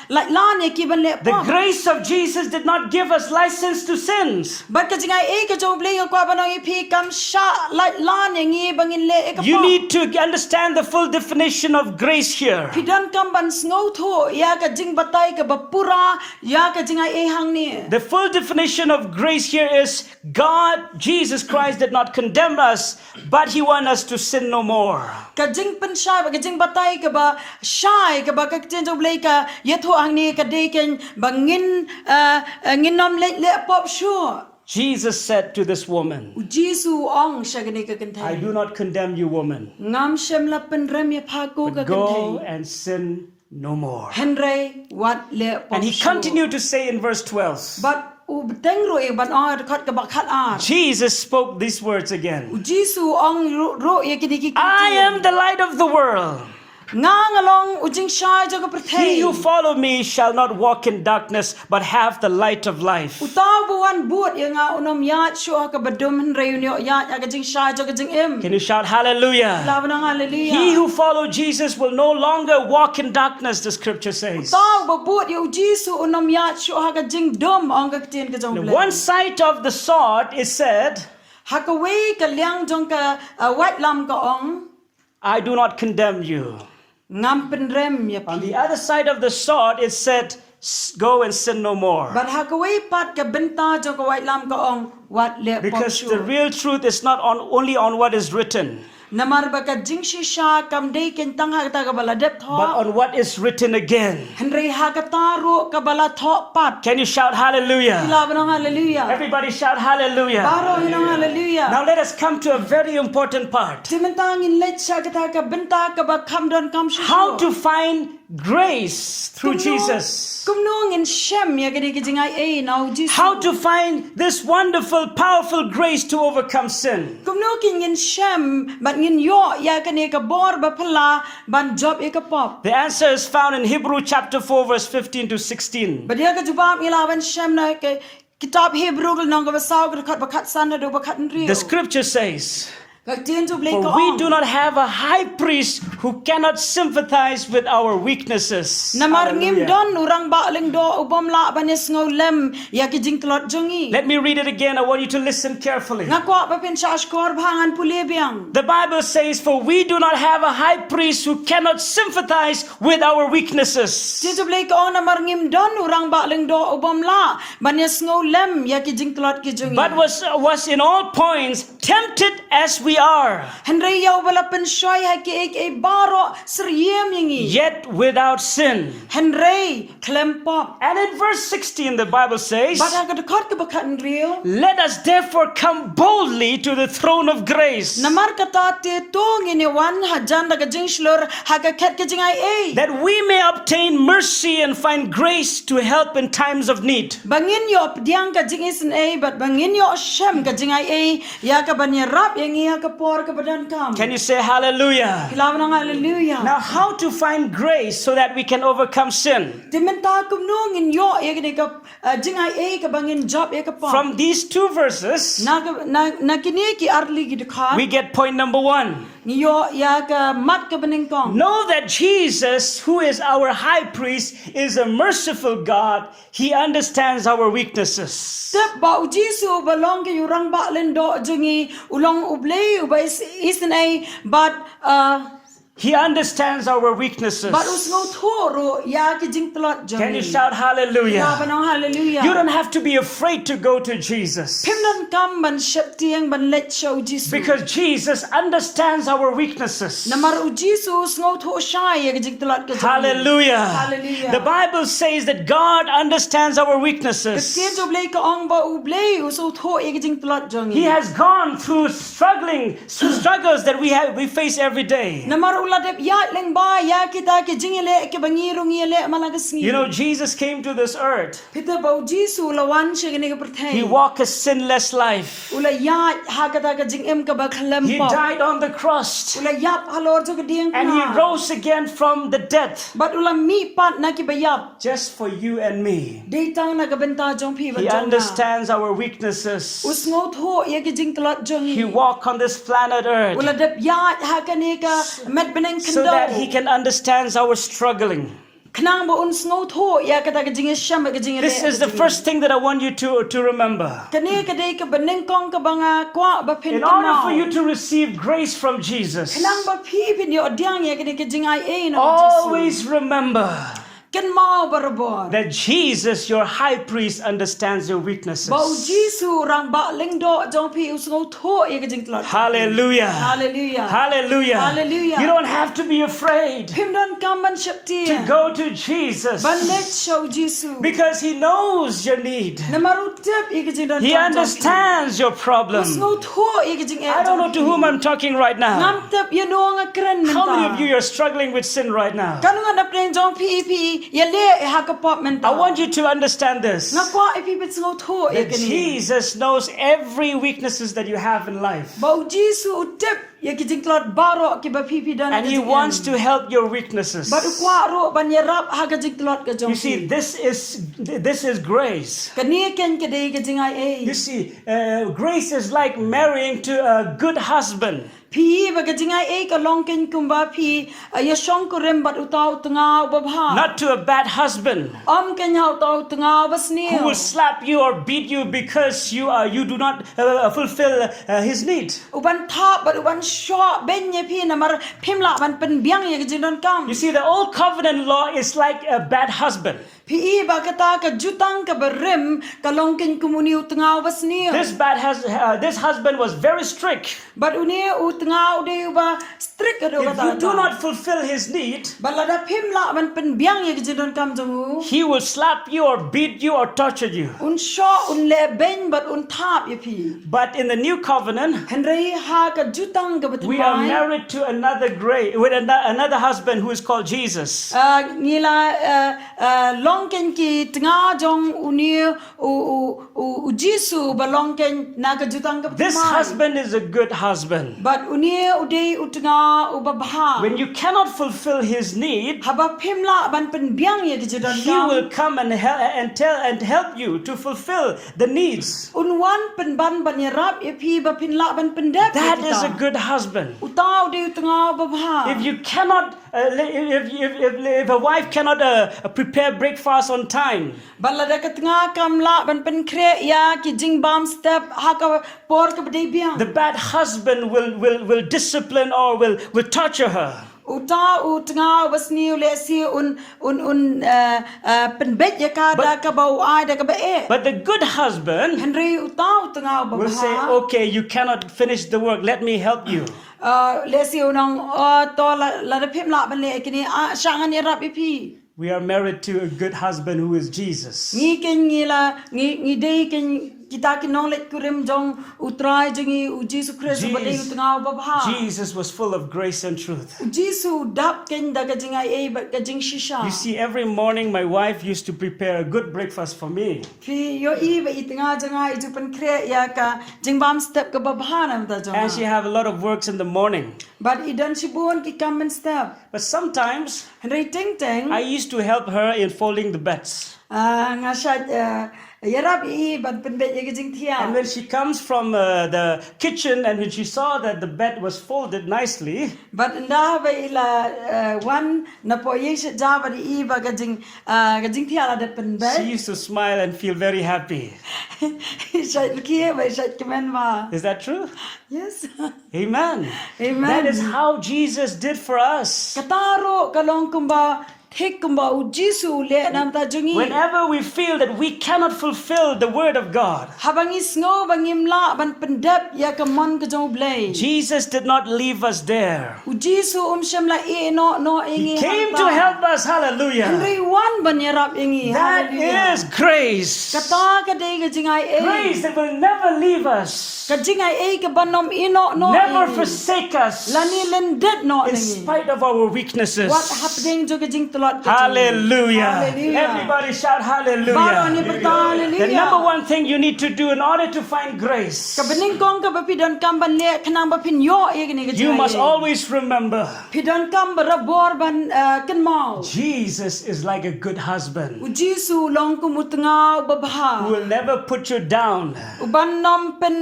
la lan ki ban le The pop. grace of Jesus did not give us license to sins. Ba ka janga e ka jong blei ka ba nang phi kam sha la lan ngi bangin le e ka You pop. need to understand the full definition of grace here. Pidan kam ban snow tho ya ka jing batai ka ba pura ya ka janga e hang ni. The full definition of grace here is God, Jesus Christ, did not condemn us, but He wants us to sin no more. Ka jing pen sha ba ka jing batai ka ba shai ka ba ka chen jong blei ka ye tho hang ni ka de ken bangin ngin nom le pop sure. Jesus said to this woman, Jisu ong shagani ka I kanthai. do not condemn you, woman. Ngam shem la pen rem ya pha ko ka But go kanthai. and sin no more. Henry what le pop. And He continued to say in verse 12, But u teng ro e ban ar khat ka ba khat ar. Jesus spoke these words again. Jisu ong ro ye ki ki. I am the light of the world. Ngang along ujing shai jaga He prathei. who follow me shall not walk in darkness, but have the light of life. Utaw buwan buat ya nga unom ya shu ka badum Henry unyo ya ka jing shai jaga jing em. Can you shout hallelujah? Laban ang hallelujah. He who follow Jesus will no longer walk in darkness, the scripture says. Taw ba buat ya Jisu unom ya shu ka jing dom ong ka tien ka jong ble. One side of the sword is said, Hakawe ka liang jong ka white lam ka ong I do not condemn you. ngam pen rem ya On pi. the other side of the sword it said, go and sin no more. But hakawe pat ka benta jong ka white lam ka ong what le Because the real truth is not only on what is written, Namar ba ka jing shisha kam dei ken tang ha ta ka bala dep tho. but on what is written again. Henry ha ka taru ka bala tho pat. Can you shout hallelujah? Laban ang hallelujah. Everybody shout hallelujah. Baro hinang hallelujah. Now let us come to a very important part. Timentang in let sha ka ta ka benta ka ba kam don kam shu. How to find grace through Jesus. Kum nong in shem ya ka di ki jing ai e now Jesus. How to find this wonderful, powerful grace to overcome sin. Kum no king in shem but ngin yo ya ka ne ka bor ba phala ban job e ka pop. The answer is found in Hebrew chapter 4 verse 15 to 16. Ba dia ka jubam ilawan shem na ke kitab Hebrew nong ka ba saw ka khat ba khat san na do ba khat nri. The scripture says, Ka tien tu blei For ka we ong. do not have a high priest who cannot sympathize with our weaknesses. Namar ngim Hallelujah. don urang ba ling do ubom la banes ngau lem ya ki jing tlot jongi. Let me read it again. I want you to listen carefully. Nga kwa pa pin sa askor bhangan pulebyang. The Bible says, for we do not have a high priest who cannot sympathize with our weaknesses. Tien tu blei ka ong namar ngim don urang ba ling do ubom la banes ngau lem ya ki jing tlot ki jongi. But was in all points tempted as we are, Henry yaw bala pen shoy ha ki ek e baro sriem yangi. yet without sin. Henry klem pop. And in verse 16, the Bible says, But ha ka dekat ke bakat real. let us therefore come boldly to the throne of grace, Namar kata te tong ini wan hajan da gajing shlur ha ka ket ke jingai e. that we may obtain mercy and find grace to help in times of need. Bangin yo pdiang ka jing isin e but bangin yo shem ka jingai e ya ka banyarap yang ya ka por ka badan kam. Can you say hallelujah? Kilaw ng hallelujah. Now, how to find grace so that we can overcome sin? Dimenta kum nung in yo ya ka jingai e ka bangin job ya ka por. From these two verses, na kini ki arli ki dekat. we get point number 1. Yo ya ka mat ka baning kong. Know that Jesus, who is our high priest, is a merciful God. He understands our weaknesses. Tep ba ujisu balong ke yurang ba lendo jungi ulong ublei uba isin ay but He understands our weaknesses. but usngo thoro ya ki jing tlot jungi. Can you shout Ya hallelujah? banong hallelujah. You don't have to be afraid to go to Jesus, Pimnan kam ban shep tiang ban let show jisu. because Jesus understands our weaknesses. Namar ujisu usngo tho shay ya ki jing tlot ka jungi. Hallelujah. Hallelujah. The Bible says that God understands our weaknesses. Ketien jo blei ka ong ba ublei uso tho ya ki jing tlot jungi. He has gone through struggles that we face every day. Namar uladep ya leng ba ya kita ki jingile ke bangirong yele malagas ngi. You know, Jesus came to this earth. Pita ba ujisu lawan siya gini ka pertay. He walked a sinless life. Ula ya hakata ka jing em ka ba khalam He pa. died on the cross. Ula yap halor jo ka diang And he na. rose again from the dead, But ula mi pat na ki ba yap. just for you and me. Day tang na ka benta jong pi ba He jong na. understands our weaknesses. Usngo tho ya ki jing talat jong He walked on this planet earth Ula dep ya hakane ka met beneng so that he kendo. can understand our struggling. Knang ba unsngo tho ya kata ka jing sham ka jing This is the first thing that I want you to remember. Kane ka day ka beneng kong ka banga kwa ba pin In order for you to receive grace from Jesus, Knang ba pi pin yo diang ya ka jing ai e no. always remember Ken mau barabor. that Jesus, your high priest, understands your weaknesses. Bau Jisu rang ba ling do jong pi usngo tho ya ka jing talat. Hallelujah. Hallelujah. Hallelujah. Hallelujah. You don't have to be afraid Pim don kam ban shep ti. to go to Jesus, Ban let show Jisu. because he knows your need. Namaru tep ya ka jing don. He understands your problem. Usngo tho ya ka jing I don't know to whom I'm talking right now. Ngam tep ya no nga kren menta. How many of you are struggling with sin right now? Kanu nga na plen jong pi ya le ha ka pop menta. I want you to understand this. Nga kwa ipi bit ngo tho ya That ka ni. Jesus knows every weaknesses that you have in life. Bau Jisu tep ya ki jing tlot baro ki ba pi dan. And he wants to help your weaknesses. But kwa ro ban ya rap ha ka jing tlot ka jong. You see, this is grace. Kani ken ke dei ka jing ai You see, grace is like marrying to a good husband. Pi ba ka jing ai ka long ken kumba pi ya shong ko rem bat utaw tunga ba bha. Not to a bad husband Ken ya utaw tunga ba sni. who will slap you or beat you because you do not fulfill his need. Uban thap but uban shot ben ye pi na mar phimla ban pen biang ye ka jing don kam. You see, the old covenant law is like a bad husband. Pi ba kata ka jutang ka berem ka long ken kumuni utnga ba sni. This husband was very strict. But uni utnga de ba strict ka do If you do not fulfill his need, balada phimla ban pen biang ye ka jing don kam jong. he will slap you or beat you or torture you. Un shot un le ben but un thap ye pi. But in the new covenant, Henry ha ka jutang ka bat we are married to another husband who is called Jesus. Ngila long ken ki tanga jong uni u jisu balong ken naga jutang ka This husband is a good husband. but uni udei utanga ubabha When you cannot fulfill his need, haba phimla ban pen biang ye gijudan he will come and help you to fulfill the needs. unwan pen ban rap epi ba pinla ban pendep That is a good husband. utau de utanga babha If you cannot, if a wife cannot prepare breakfast on time, balada ka tanga kamla ban pen kre ya ki jingbam step haka por ka bde biang the bad husband will discipline or will torture her. uta utanga wasni le si un pen bet ya ka da ka bau ai da ka ba e But the good husband henry uta utanga will say, babha okay, you cannot finish the work, let me help you. le si unang to la da phimla ban le kini a shangan ya rap epi We are married to a good husband who is Jesus. ngi ken ngi la ngi dei ken kita kinong let kurim jong utrai jingi u Jesus Christ ba dei utanga babha Jesus was full of grace and truth. Jesus dap ken da ka jingai e ba ka jing shisha You see, every morning my wife used to prepare a good breakfast for me. Fi yo i ba itanga jangai ju pan kre ya ka jingbam step ka babha nam ta jong And she have a lot of works in the morning. but idan si bon ki come and step But sometimes henry ting ting I used to help her in folding the beds. nga sha yarab i ban pen be ye jing thia And when she comes from the kitchen and when she saw that the bed was folded nicely, but nda ba ila one na po ye sha ja ba i ba ga jing thia la de pen she be used to smile and feel very happy. sha ki ba sha kemen ba Is that true? yes Amen. Amen. That is how Jesus did for us. kataro kalong kumba thik kumba u jisu le nam ta jungi Whenever we feel that we cannot fulfill the word of God, habangi sngo bangim la ban pendap ya ka mon ka jong blay Jesus did not leave us there. u jisu shem la e no He ingi came to help us. Hallelujah. henry one ban yarap ingi That is grace. kata ka de ga jingai e Grace that will never leave us, ka jingai e ka banom ino no never ingi. forsake us, lani len dead no in ingi spite of our weaknesses. what happening jo ka jing tulot ka Hallelujah. Hallelujah. Everybody shout Baro ni hallelujah. berta hallelujah. The number one thing you need to do in order to find grace, ka bening kong ka bapi don kam ban le kanang bapin yo e gini ka you jingai must e. always remember Pidon kam barabor ban kan mau. Jesus is like a good husband U Jisu long kumutngau who babha. will never put you down. Uban nom pen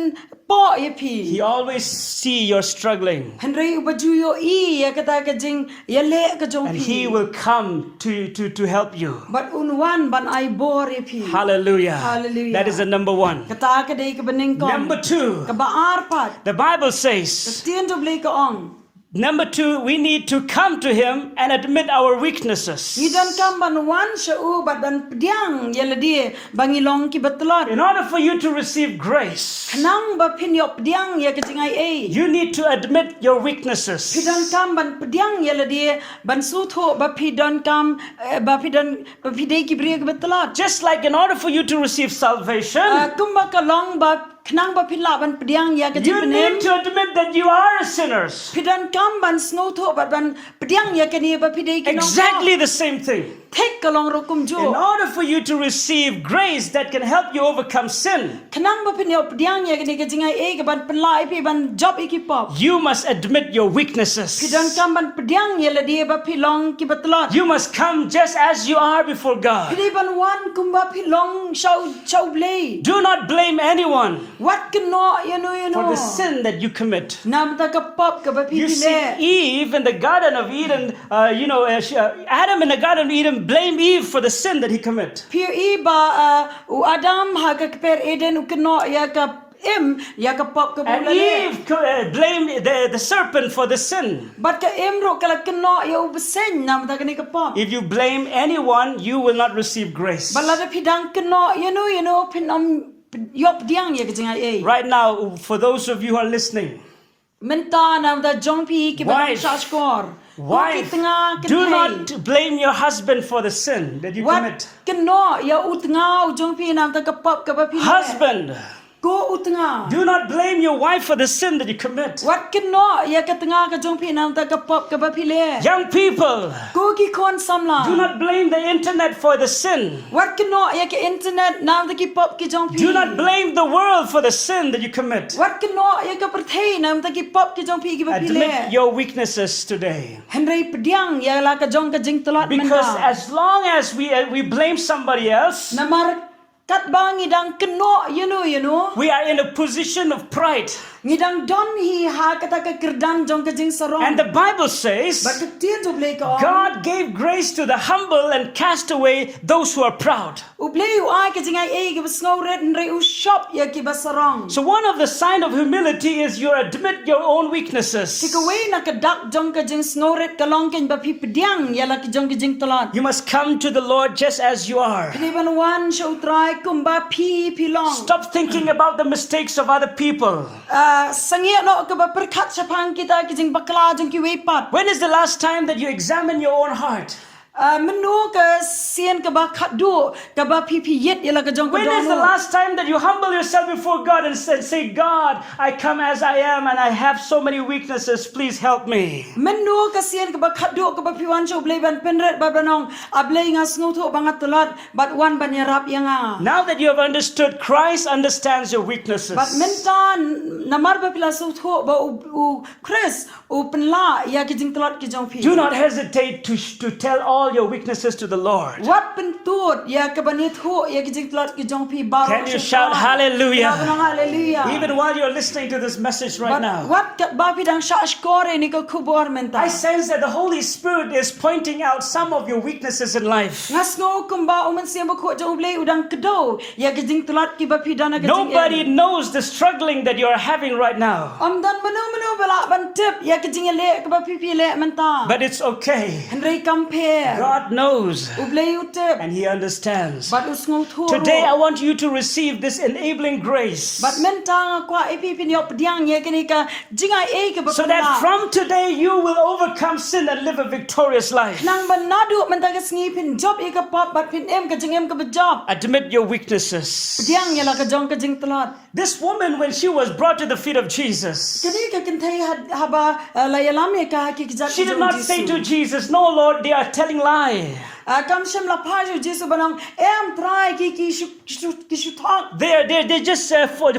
po ye He pi. always see you're struggling, Henry ubaju yo I ya kata ka jing ya le ka jong and pi. he will come to help you. But unwan ban ai bor ye pi. Hallelujah. Hallelujah. That is the number one. Kata ka dei ka bening kong. Number two, Ka baar pat. the Bible says, Tien to blei ka ong. number two, we need to come to him and admit our weaknesses. Idan kam ban wan sha u bat ban pdiang ya le die bangi long ki batlot. In order for you to receive grace, Kanang ba pin yo pdiang ya ka jingai e. you need to admit your weaknesses. Pidon kam ban pediang yala dia ban sutho ba pidon kam ba pidei ki bria betlat Just like in order for you to receive salvation, kumba ka long ba knang ba pila ban pediang ya ka you jipenem need to admit that you are a sinner. pidon kam ban snutho ba ban pediang ya ka ni ba pidei ki Exactly the same thing. tek ka long rokum In jo order for you to receive grace that can help you overcome sin, knang ba pinyo pediang ya ka ni ka jingai e ka ban penlai pi ban job ikipop you must admit your weaknesses. pidon kam ban pediang yala dia ba pilong ki betlat You must come just as you are before God. pidei ban wan kumba pilong shau blei Do not blame anyone what keno for the sin that you commit. Nam ta ka pop ka ba You pi see, le Eve in the Garden of Eden, Adam in the Garden of Eden blamed Eve for the sin that he commit. Pio I ba u Adam ha ka per Eden u keno ya ka ya ka pop ka And bula le Eve blamed the serpent for the sin. bat ka ro kala keno ya u besen nam ta ka ni ka pop If you blame anyone, you will not receive grace. bala da pidang keno pinom yop diang ya ka jinga e Right now, for those of you who are listening, menta nam da jong pi ki ba Wife. shashkor wife, do not blame your husband for the sin that you what commit. keno ya u tnga u jong pi nam ta ka pop ka ba pi le. Husband, Go utanga. Do not blame your wife for the sin that you commit. What can no ya ka tanga ka jong pi nam ta ka pop ka ba pile. Young people, Go ki kon samla. do not blame the internet for the sin. What can no ya ka internet nam ta ki pop ki jong pi. Do not blame the world for the sin that you commit. What can no ya ka perthei nam ta ki pop ki jong pi ki ba Admit pile. your weaknesses today. Henry pediang ya la ka jong ka jing tolot Because menta. as long as we blame somebody else, Namar kat bang idang keno you know. we are in a position of pride. Ngidang don hi ha kata ka kirdan jong ka jing sarong. And the Bible says, But tien to blake on. God gave grace to the humble and cast away those who are proud. Ublay u ai ka jing ai ka basngaw red nre u shop ya ki basarong. So one of the sign of humility is you admit your own weaknesses. Tikaway na ka dak jong ka jing snow red ka long ken ba pi pediang ya la ki jong ka jing tolot. You must come to the Lord just as you are. Kiniban wan show try kumba pi long. Stop thinking about the mistakes of other people. Sangia no ka ba perkat sapang kita ki jing bakla jong ki wepat. When is the last time that you examine your own heart? Menu ka sien ka ba kadu ka ba pi yet ya la ka jong ka When is the dong. last time that you humble yourself before God and say, God, I come as I am and I have so many weaknesses. Please help me. Menu ka sien ka ba kadu ka ba pi wan show blay ban penret ba banong ablay nga sngo tho bangat tolot but wan ban yarap ya nga. Now that you have understood, Christ understands your weaknesses. But menta namar ba pila so tho ba u Chris u penla ya ki jing tolot ki jong pi. Do not hesitate to tell all your weaknesses to the Lord. What pentut ya ka banit ho ya ki jing tolot ki jong pi baro. Can you shout hallelujah? Hallelujah. Even while you're listening to this message right But now, what ka ba pi dang sha score ni ka kubor menta. I sense that the Holy Spirit is pointing out some of your weaknesses in life. Ngas ngo kumba uman siya ko jong blay udang kedo ya ki jing tolot ki ba pi dana ka jing. Nobody knows the struggling that you're having right now. Dan menu bala ban tip ya ki jing le ka ba pi le menta. But it's okay. Henry compare. God knows Ublay utip. and He understands. But usngo thuro. Today I want you to receive this enabling grace But mentang kwa ipipin yo pediang ye kini ka jingai ka ba. so that from today you will overcome sin and live a victorious life. nang ban nadu mentang ka ngipin job ka pop but pin ka jing ka ba job. Admit your weaknesses. Pediang ya la ka jong ka jing tolot. This woman, when she was brought to the feet of Jesus, Kani ka kintay haba layalam ye ka ki jat. she did not say to Jesus, "No, Lord, they are telling lie." Kam shem la paju Jesu banang try ki shu talk. They just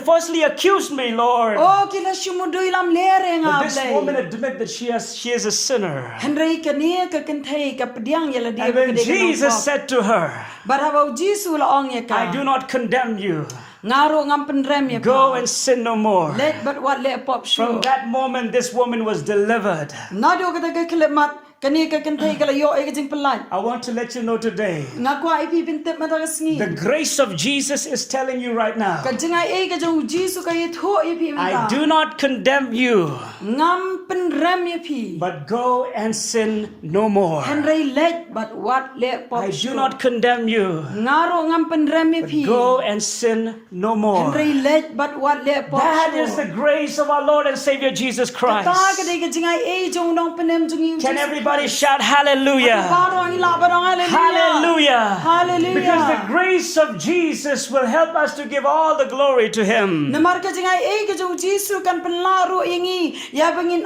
falsely accused me, Lord. Oh kila shumudu ilam lere nga But this woman blay. admit that she is a sinner. Henry kani ka kintay ka pediang ya la dia. And when Jesus said to her, But how Jesu la ong ye ka. "I do not condemn you. Ngaro ngam penrem ye. Go and sin no more." Let but what let pop From show. that moment, this woman was delivered. Nado kata ka kelemat kani ka kintay ka la yo e ka jing pelai. I want to let you know today, Nga kwa ipi pintip mata ka sngi. the grace of Jesus is telling you right now, Ka jingai ka jong Jesu ka ye tho ipi I mata. do not condemn you, Ngam penrem ye pi. but go and sin no more. Henry let but what let pop I show. do not condemn you, Ngaro ngam penrem ye but pi. go and sin no more. Henry let but what let pop That show. is the grace of our Lord and Savior Jesus Christ. Ta ka de ka jingai jong dong penem jong yu. Can everybody shout hallelujah? Baro ang ila barang Hallelujah. Hallelujah. Because the grace of Jesus will help us to give all the glory to Him. Namar ka jingai ka jong Jesu kan penlaro ingi ya bangin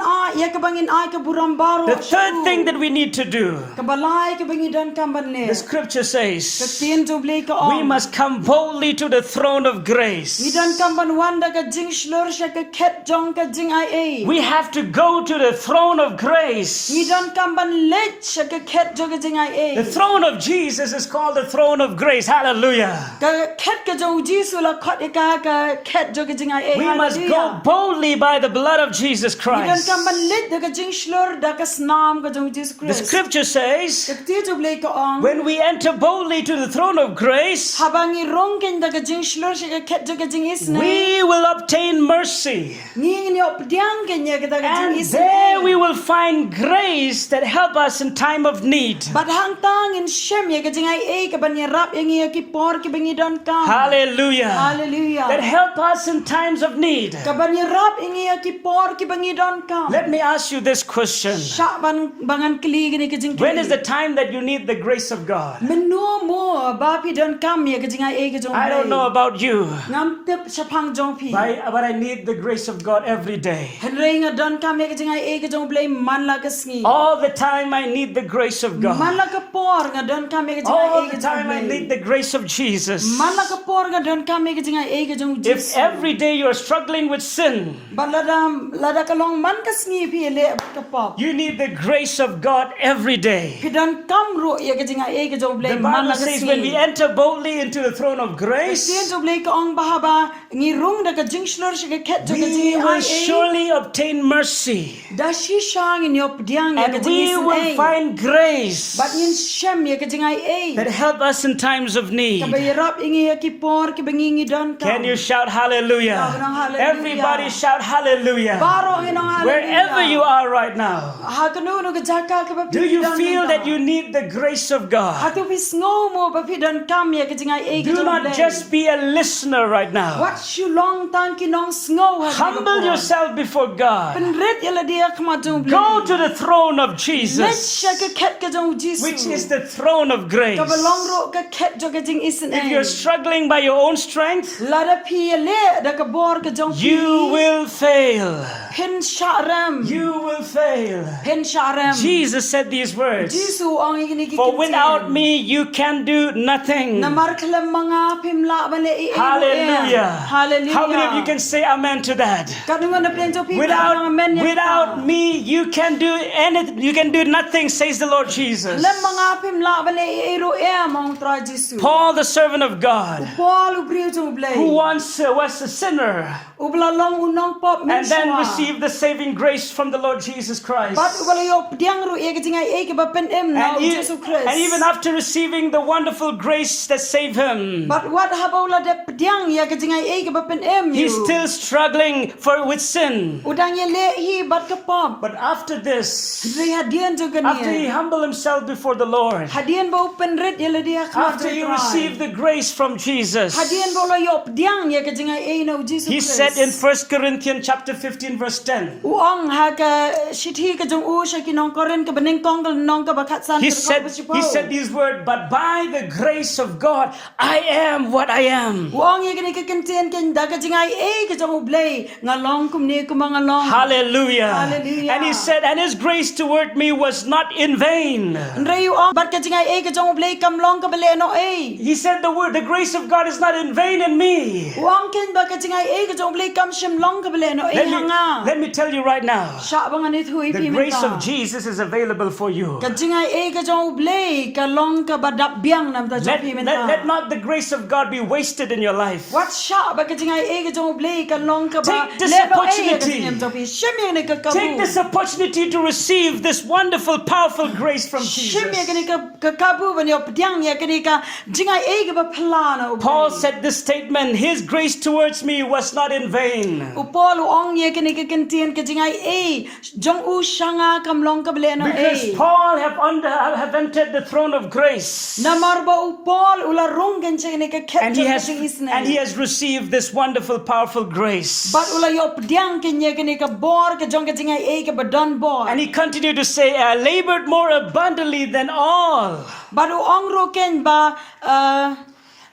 ka bangin ka buram baro. The third thing that we need to do, ka balai ka bangin dan kamban le. the scripture Ka says, tien jo blay ka on. we must come boldly to the throne of grace. Midan kamban wanda ka jing shlur sha ka ket jong ka jingai. We have to go to the throne of grace. Midan kamban let sha ka ket jo ka jingai. The throne of Jesus is called the throne of grace. Hallelujah. Ka ket ka jong Jesu la khot ka ket jo ka jingai. We must go boldly by the blood of Jesus Midan Christ. kamban let da ka jing shlur da ka snam ka jong Jesus The Christ. scripture says, Ka tien jo blay ka on. when we enter boldly to the throne of grace, Habangi rongken daga jing shlur shi ka ket daga jing isne. we will obtain mercy. Nging ni op diang kenya ka daga jing And isne. there we will find grace that help us in time of need. But hang tang in shem ya ka jing ai ka ban rap yang ya ki por ki bangi don ka. Hallelujah. That Hallelujah. help us in times of need. Ka ban rap yang ya ki por ki bangi don ka. kam. Let me ask you this question. Syak bangan keli gini ke jing When is the time that you need the grace of God? Menu mo ba pi don kam ya ke jing ai ke jong. I don't know about you, Ngam tep chapang jong pi. but I need the grace of God every day. Henry nga don kam ya ke jing ai ke jong blai man la ke sngi. All the time I need the grace of God. Man la ke por nga don kam ya ke jing All ai the ke time I need the grace of Jesus. Man la ke por nga don kam ya ke jing ai ke jong If Jesus. every day you are struggling with sin, Ba lada ka long man ke sngi pi le ke pop. you need the grace of God every day. Pi don kam ro ya ke jing ai ke jong blai The man Bible la ke says when we sngi. enter boldly into the throne of Sien grace, jong blai ka ong bahaba ngi rung da ka jing slur shi ke ket jo ke we jing will ai. surely obtain mercy Da shi shang in yop diang ya ke and jing we isin will ai. find grace But yin shem ya ke jing ai. that help us in times of need. Kabayarap ingi ya ki por ki bengingi don kam. Can you shout hallelujah? Hallelujah. Everybody shout hallelujah. Baro inong hallelujah. Wherever you are right now, Ha kanu no gajaka ka ba do you feel that you need the grace of God? Ha tu bis ngo mo ba pi don kam ya ke jingai e Do not just be a listener right now. What you long tan ki nong sngo ha. Humble yourself before God. Penret ya la dia kama jong blai. Go to the throne of Let Jesus, sha ka ket ka jong Jesus. which is the throne of grace. Ka balong ro ka ket jo ka jing isin If you're struggling by your own strength, la da pi le da ka bor ka jong you will fail. Pen sharam. You will fail. Pen sharam. Jesus said these words, Jisu ang igini ki. for without me you can do nothing. Namar kalam mga pimla bale i. Hallelujah. Hallelujah. How many of you can say amen to that? Kadungan na pinjo pi. Without me you can do anything, you can do nothing, says the Lord Jesus. Lam mga pimla bale i ro mong tra Jisu. Paul, the servant of God, Paul ubriu jong blay. who once was a sinner Ubla long unong pop and then mensua. received the saving grace from the Lord Jesus Christ. But ubala yo diang ro e jingai e ke ba pen na Jesus Christ. And even after receiving the wonderful grace that saved him, But what habola de diang ya ke jingai e ke ba pen he's still struggling with sin. Udang ye le hi bat ke pop. But after this, Re hadian jo after he gani. humbled himself before the Lord, Hadian ba pen red ye le dia khamat. after he received the grace from Jesus, Hadian ba lo yo diang ya ke jingai e no Jesus he Christ. said in 1 Corinthians chapter 15 verse 10, Uong ha ka shithi ka jong u sha ki nong koren ka bening kong ka nong ka bakat san he said these words, but by the grace of God, I am what I am. Uong ye gani ka kenten ken da ka jingai e ka jong blay ngalong kum ne kum ngalong. Hallelujah. Hallelujah. And he said, and his grace toward me was not in vain. Nrei uong bat ka jingai e ka jong blay kam long ka bele no e. He said the grace of God is not in vain in me. Uong ken ba ka jingai e ka jong blay kam shim long ka bele no e hanga. Let me tell you right now, Sha bang anit hui the pi grace menta. of Jesus is available for you. Ka jingai e ka jong blay ka long ka badap biang nam ta jong pi menta. Let not the grace of God be wasted in your life. What sha ba ka jingai e ka jong blay ka long ka ba. Take this lebo e ka opportunity. jingem jong pi shim ye ne ka kabu. Take this opportunity to receive this wonderful, powerful grace from Shim ye Jesus. kani ka kabu ban yo pdiang ye kani ka jingai e ka ba plana. Paul said this statement, his grace towards me was not in vain. Upol ong ye kani ka kentien ka jingai e jong u shanga kam long ka bele no Because e. Paul have entered the throne of grace. Namar ba upol ula rong kan chene ka ket And he has received this wonderful, powerful grace. But ula yo pdiang ken ye kani ka bor ka jong ka jingai e ka ba don bor. And he continued to say, I labored more abundantly than all. Baru ong ro ken ba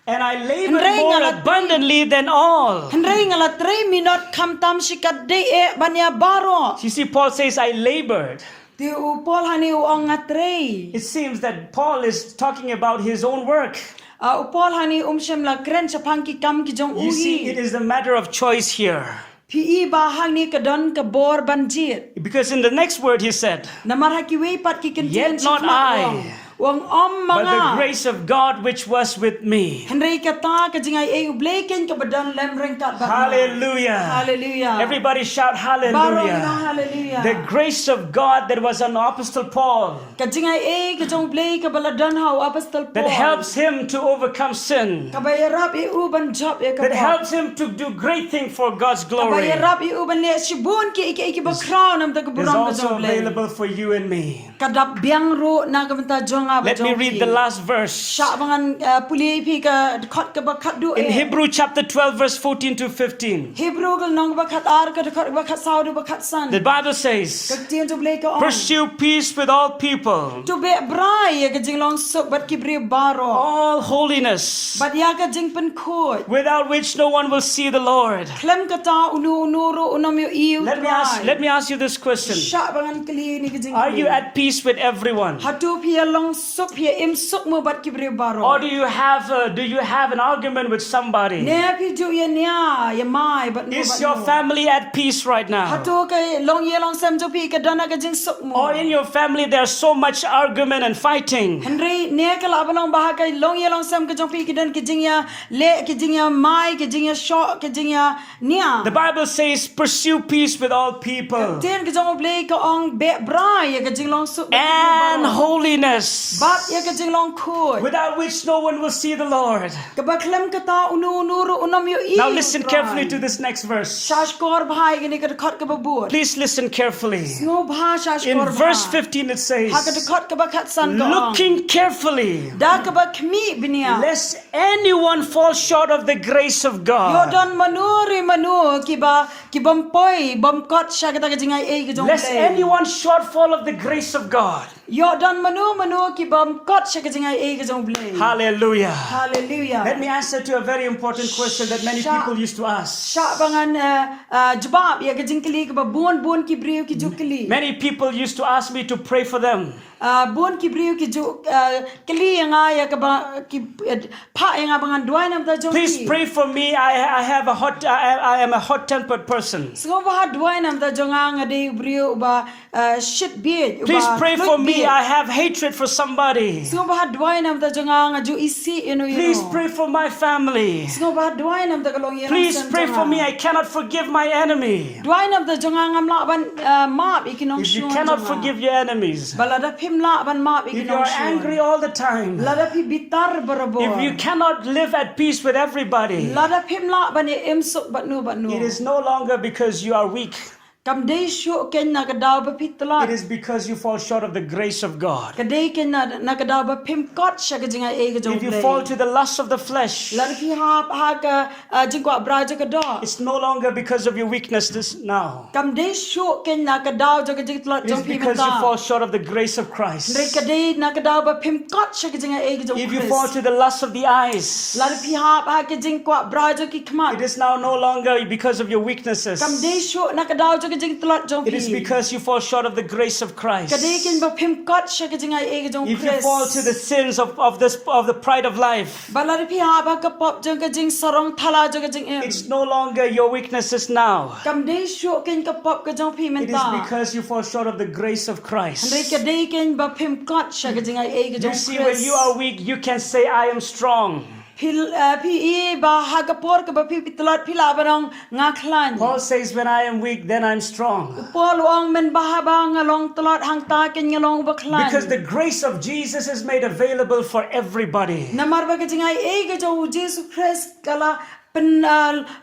And I labored Henry more ngalat- abundantly than all. Henry ngala 3 minute kam tam sikat de e banya baro. You see, Paul says, I labored. Di upol hani ong ngatre. It seems that Paul is talking about his own work. Upol hani shem la kren sa pangki kam ki jong You see, it uhi. is a matter of choice here. Pi ba hang ni ka don ka bor banjit. Because in the next word he said, Namar haki we pat ki kentien Yet not I, Wang om but the mga. grace of God which was with me. Henry kata ka jingai e ubleken ka badan lem reng kat bat. Hallelujah. Hallelujah. Everybody shout Baro ina hallelujah. hallelujah. The grace of God that was on Apostle Paul, Ka jingai e ka jong blay ka baladan hau apostol Paul. that helps him to overcome sin, Kabayarap i uban job e ka that pa. helps him to do great things for God's glory, Kabayarap i uban le shibun ki iki ba crown am ta is kuburang ka also jong blay. available for you and me. Kadap biang ro na ka banta jong banga Let me read the last verse. Sha bangan puli pi ka khot ka ba khat du In Hebrew chapter 12 verse 14 to 15. Hebrew ka nong ba khat ar ka khot ba khat sau du ba khat san The Bible says, ka tien tu ble ka on pursue peace with all people, tu be brai ka jing long sok bat ki bre baro all holiness, bat ya ka jing pen khoi without which no one will see the Lord. klem ka ta unu ro unam yo iu Let me ask you this question. Sha bangan kli ni ka jing Are you at peace with everyone? hatu pi long sok pi im sok mo bat ki bre baro Or do you have an argument with somebody? ne pi ju ya nya ya mai bat no Is bat your no. family at peace right now? hatu ka long ye long sam ju pi ka dana ka jing sok mo Or in your family there's so much argument and fighting? Henry ne ka la balong bah ka long ye long sam ka jong pi ki dan ki jing ya le ki jing ya mai ki jing ya sho ki jing ya nia The Bible says pursue peace with all people ten ka jong ble ka ong be bra ye ka jing long sok and holiness, bat ye ka jing long khoi without which no one will see the Lord. ka ba klem ka ta unu ro unam yo i Now listen carefully to this next verse. shash kor bhai ki ni ka khot ka ba bu Please listen carefully. no bha shash In kor verse 15 it says, ha ka khot ka ba khat san ka ong looking carefully da ka ba khmi binia lest anyone fall short of the grace of yo God. don manu ki bam poi bam kot sha ka ta ka jingai e ka jong Lest ble anyone shortfall of the grace of God. yo don manu ki bam kot sha ka jingai e ka jong ble Hallelujah. hallelujah Let me answer to a very important question that many people used to ask. sha bangan jawab ya ka jing kli ka ba bon ki breu ki jukli Many people used to ask me to pray for them. bon ki breu ki ju kli nga ya ka ba ki pha nga bangan duai nam da jong Please ki pray for me. I am a hot-tempered person. so ba duai nam da jong nga de breu ba shit be Please pray for me. I have hatred for somebody. so ba duai nam da jong nga ju isi Please pray for my family. so ba duai nam da kalong ye Please pray for me. I cannot forgive my enemy. duai nam da jong ngam la ban ma ikinong If you shon cannot forgive your enemies, balada phim la ban ma if you ikinong are shon angry all the time, lada phi bitar barabo if you cannot live at peace with everybody, lada phim la ban e em sok bat no it is no longer because you are weak. kam dei shu ken na ka daw ba pitla It is because you fall short of the grace of God. ka dei ken na ka daw ba phim kot sha ka jinga e ga jong If you fall to the lust of the flesh, lada phi ha ka jingwa bra ja ka do it's no longer because of your weaknesses now. kam dei shu ken na ka daw ja ka jing tlot It is jong phi because you mata fall short of the grace of Christ. Ndre ka dei na ka daw ba phim kot sha ka jinga e ga jong If you fall to the lust of the eyes, lada phi ha ka jing kwa bra ja ki khmat it is now no longer because of your weaknesses. kam dei shu na ka daw ja ka jing tlot jong It is because you fall short of the grace of Christ. ka dei ken ba phim kot sha ka jinga e ga jong If you fall to the sins of the pride of life, bala phi ha ba ka pop jong ka jing sarong thala ja ka jing em it's no longer your weaknesses now. kam dei shu ken ka pop ka jong phi men It is ta because you fall short of the grace of Ndre Christ. ka dei ken ba phim kot sha ka jinga e ga You jong see, when you are weak, you can say, I am strong. phi e ba ha ka por ka ba phi pitlot phi la ba rong nga khlan Paul says, when I am weak, then I'm strong. pol ong men ba ha ba nga long tlot hang ta ken nga long ba khlan Because the grace of Jesus is made available for everybody. namar ba ka jinga e ga jong Jesus Christ kala pen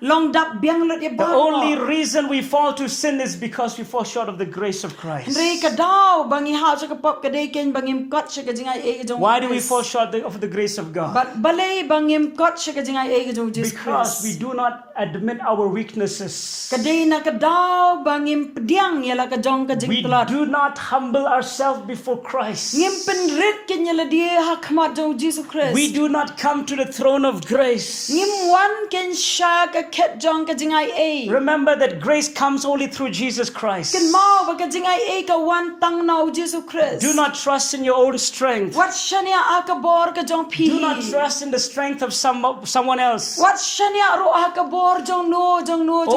long dap biang lot ye The ba only reason we fall to sin is because we fall short of the grace of Christ. Ndre ka daw bangi ha ja ka pop ka dei ken bangim kot sha ka jinga e ga jong Why do we fall short of the grace of God? but balay bangim kot sha ka jinga e ga jong Jesus Because we Christ do not admit our weaknesses. ka dei na ka daw bangim pdiang ya la ka jong ka jing We tlot do not humble ourselves before Christ. ngim pen rit ken ya la die ha khmat jong Jesus Christ We do not come to the throne of grace. ngim wan ken sha ka khet jong ka jingai e Remember that grace comes only through Jesus Christ. ken mau ba ka jingai e ka wan tang nau Jesus Christ Do not trust in your own strength. what shania aka bor ka jong phi Do not trust in the strength of someone else. what shania ro aka bor jong no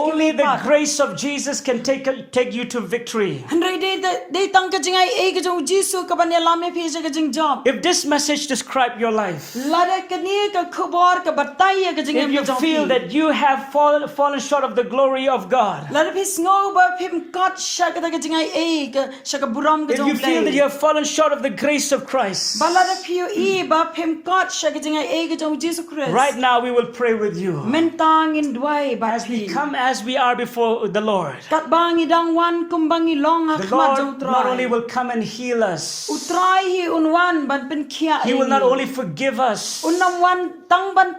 Only the grace of Jesus can take you to victory. Handrai de tang ka jingai e ka jong Jesus ka ban ya lame phi ja ka jing job If this message describes your life, lada ka ni ka khubor ka batai ka jing if you jong feel feel that you have fallen short of the glory of God, La de pis ngo ba pim kat shaka ta jingai e ka shaka buram ka if jong you feel that you play. have fallen short of the grace of Christ, Ba la de piu e ba pim kat shaka jingai e ka jong Jesus Christ. right now we will pray with you Mentang in dwai ba as we pi. come as we are before the Lord. Kat bangi dang wan kumbangi long ha The khmat jong Lord not only trai. will come and heal us, Utrai hi unwan ban pen kia He will not only forgive us, Unam wan tang ban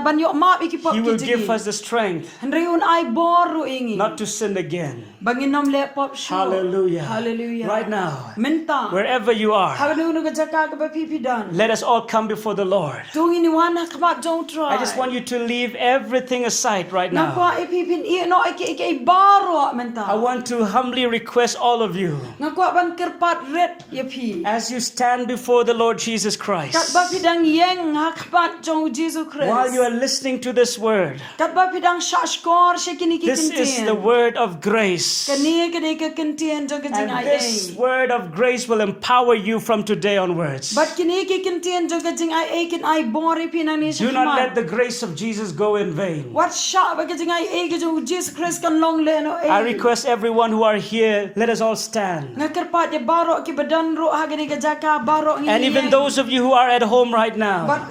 ban yok ma iki pop He will ki give jigi. us the strength Henry un ai boru ingi. not to sin again. Bangin nom le pop show. Hallelujah. Hallelujah. Right now, Mentang. wherever you are, Haganu nu ka jaka ka ba pipi dan. let us all come before the Lord. Tungi ni wan ha khmat jong trai. I just want you to leave everything aside right Na now. kwa ipipin i no iki baro mentang. I want to humbly request all of you, Nga kwa ban kerpat red ya pi. as you stand before the Lord Jesus Kat Christ, ba pidang yeng ha khmat jong Jesus Christ. while you are listening to this word, Kat ba pidang shashkor shekini ki this is the kentien. word of grace. Kani kani ka kentien jong ka jing And ai this ai. word of grace will empower you from today onwards. But kini ki kentien jong ka jing ai ai kin ai bori pinan ni Do not let shakmat. the grace of Jesus go in vain. What shot ba ka jing ai ai ka jong Jesus Christ kan long le no I ai. request everyone who are here, let us all stand. Nga kerpat ya baro ki badan ro ha gani ka jaka baro ngi. And even those of you who are at home right now, But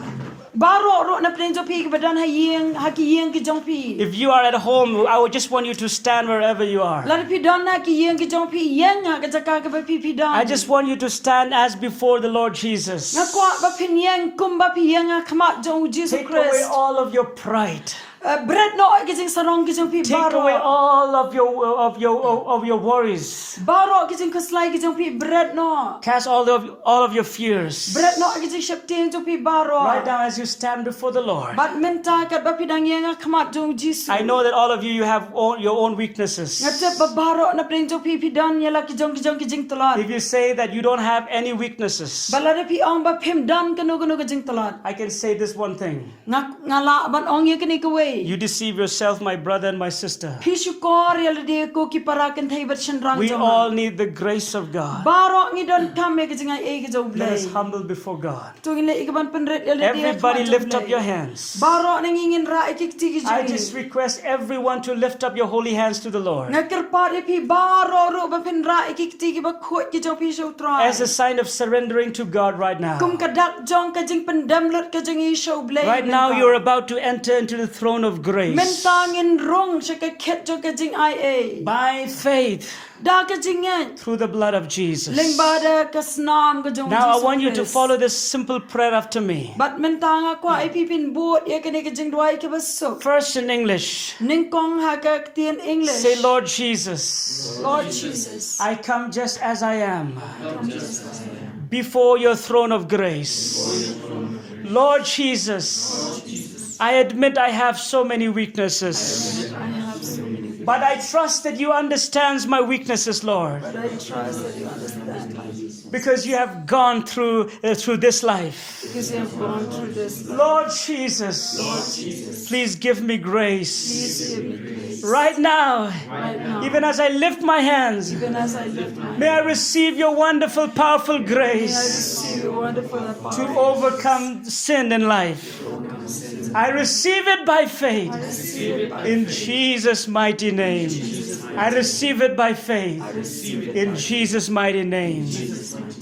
baro ro na pren jo pi ki badan ha ki yeng ki jong pi. if you are at home, I would just want you to stand wherever you are. Lan pi don na ki yeng ki jong pi yeng ha ka jaka ka ba pi dan. I just want you to stand as before the Lord Jesus. Nga kwa ba pin yeng kum ba pi yeng ha khmat jong Jesus Take away Christ. all of your pride. Bread no ki jing sarong ki jong pi Take away baro. all of your worries. Baro ki jing kaslai ki jong pi bread no. Cast all of your fears. Bread no ki jing shapten jong pi baro. Right now as you stand before the Lord. But menta kat ba pidang yeng ha khmat jong Jesus. I know that all of you have your own weaknesses. Ngate ba baro na pren jong pi dan yela ki jong ki jing tolat. If you say that you don't have any weaknesses, Balare pi ong ba pim dan kanu ka jing tolat. I can say this one thing. Ngala ban ong ye kani ka way. You deceive yourself, my brother and my sister. Pisukor yela de ko ki parakan thai bat shenrang We jong. all need the grace of God. Baro ngi don kame ki jing ai ki jong Let us blai. humble before God. Tungin le ikaban penret yela de. Everybody lift up your hands. Baro nangingin ra iki ki I jing. just request everyone to lift up your holy hands to the Lord Ngakir pare pi baro ro ba pen ra iki ki ba khot ki jong pi so try. as a sign of surrendering to God right now. Kum kadak jong ka jing pendam lut ka jing i so blai. Right now, you're about to enter into the throne of grace. Mentangin rong sa ka ket jong ka jing ai ai. By faith, Da ka jing ngan. through the blood of Jesus. Ling bada ka snam ka jong Now I Jesus want you to Christ. follow this simple prayer after me. But mentanga kwa ai pipin bot ya kani ka jing dwai ka baso. First in English, Ning kong ha ka tien English. say, Lord Jesus, Lord Jesus. I come just as I am before your throne of grace. Lord Jesus, I admit I have so many weaknesses, I have so many. but I trust that you understand my weaknesses, Lord, But I trust that you understand my weakness. because you have gone through this life. Because you have gone through this. Lord Jesus, please give me grace. Please give me grace. Right now, Right now. even as I lift my hands, Even as I lift my may I receive your wonderful, powerful May I grace receive your wonderful and to powerful overcome sin in life. sins. I receive it by faith Receive it by in Jesus' mighty name. I receive it by faith in Jesus' mighty name.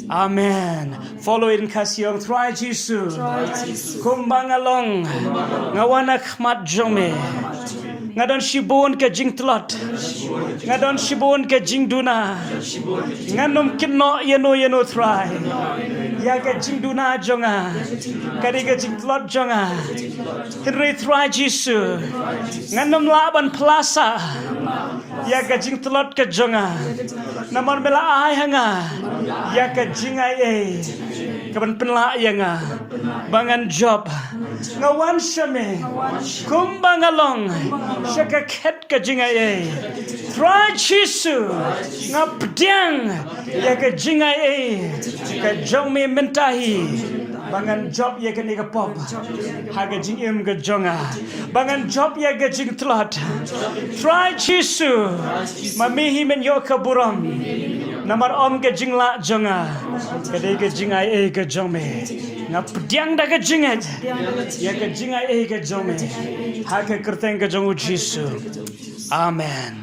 Amen. Follow it in Kasyong. Try Jesus. Kumbangalong. Ngawanak mat jome. Ngadon shibon ka jing tlot. Ngadon shibon ka jing duna. Nganom kinno yeno try. Ya ka jing duna jonga. Kadi ka jing tlot jonga. Henry try Jesus. Nganom laban plaza. Ya ka jing tlot ka jonga. Naman bela ay hanga. Ya ka jing ay kaban penla yanga. Bangan job. Ngawan shame. Kumbangalong. Shaka ket ka jing ay. Try Jesus. Ngapdyang. Ya ka jing ay. Ka jong me mentahi. Bangan job ya ka ni ka pop. Haga jing im ka jonga. Bangan job ya ka jing tlot. Try Jesus. Mamihi men yo ka buram. Namar om ka jing la jonga. Kadai ka jing ay ka jong me. Nga pediang da ka jinget. Ya ka jingai ka jome. Ha ka kerteng ka jongu Jisu. Amen.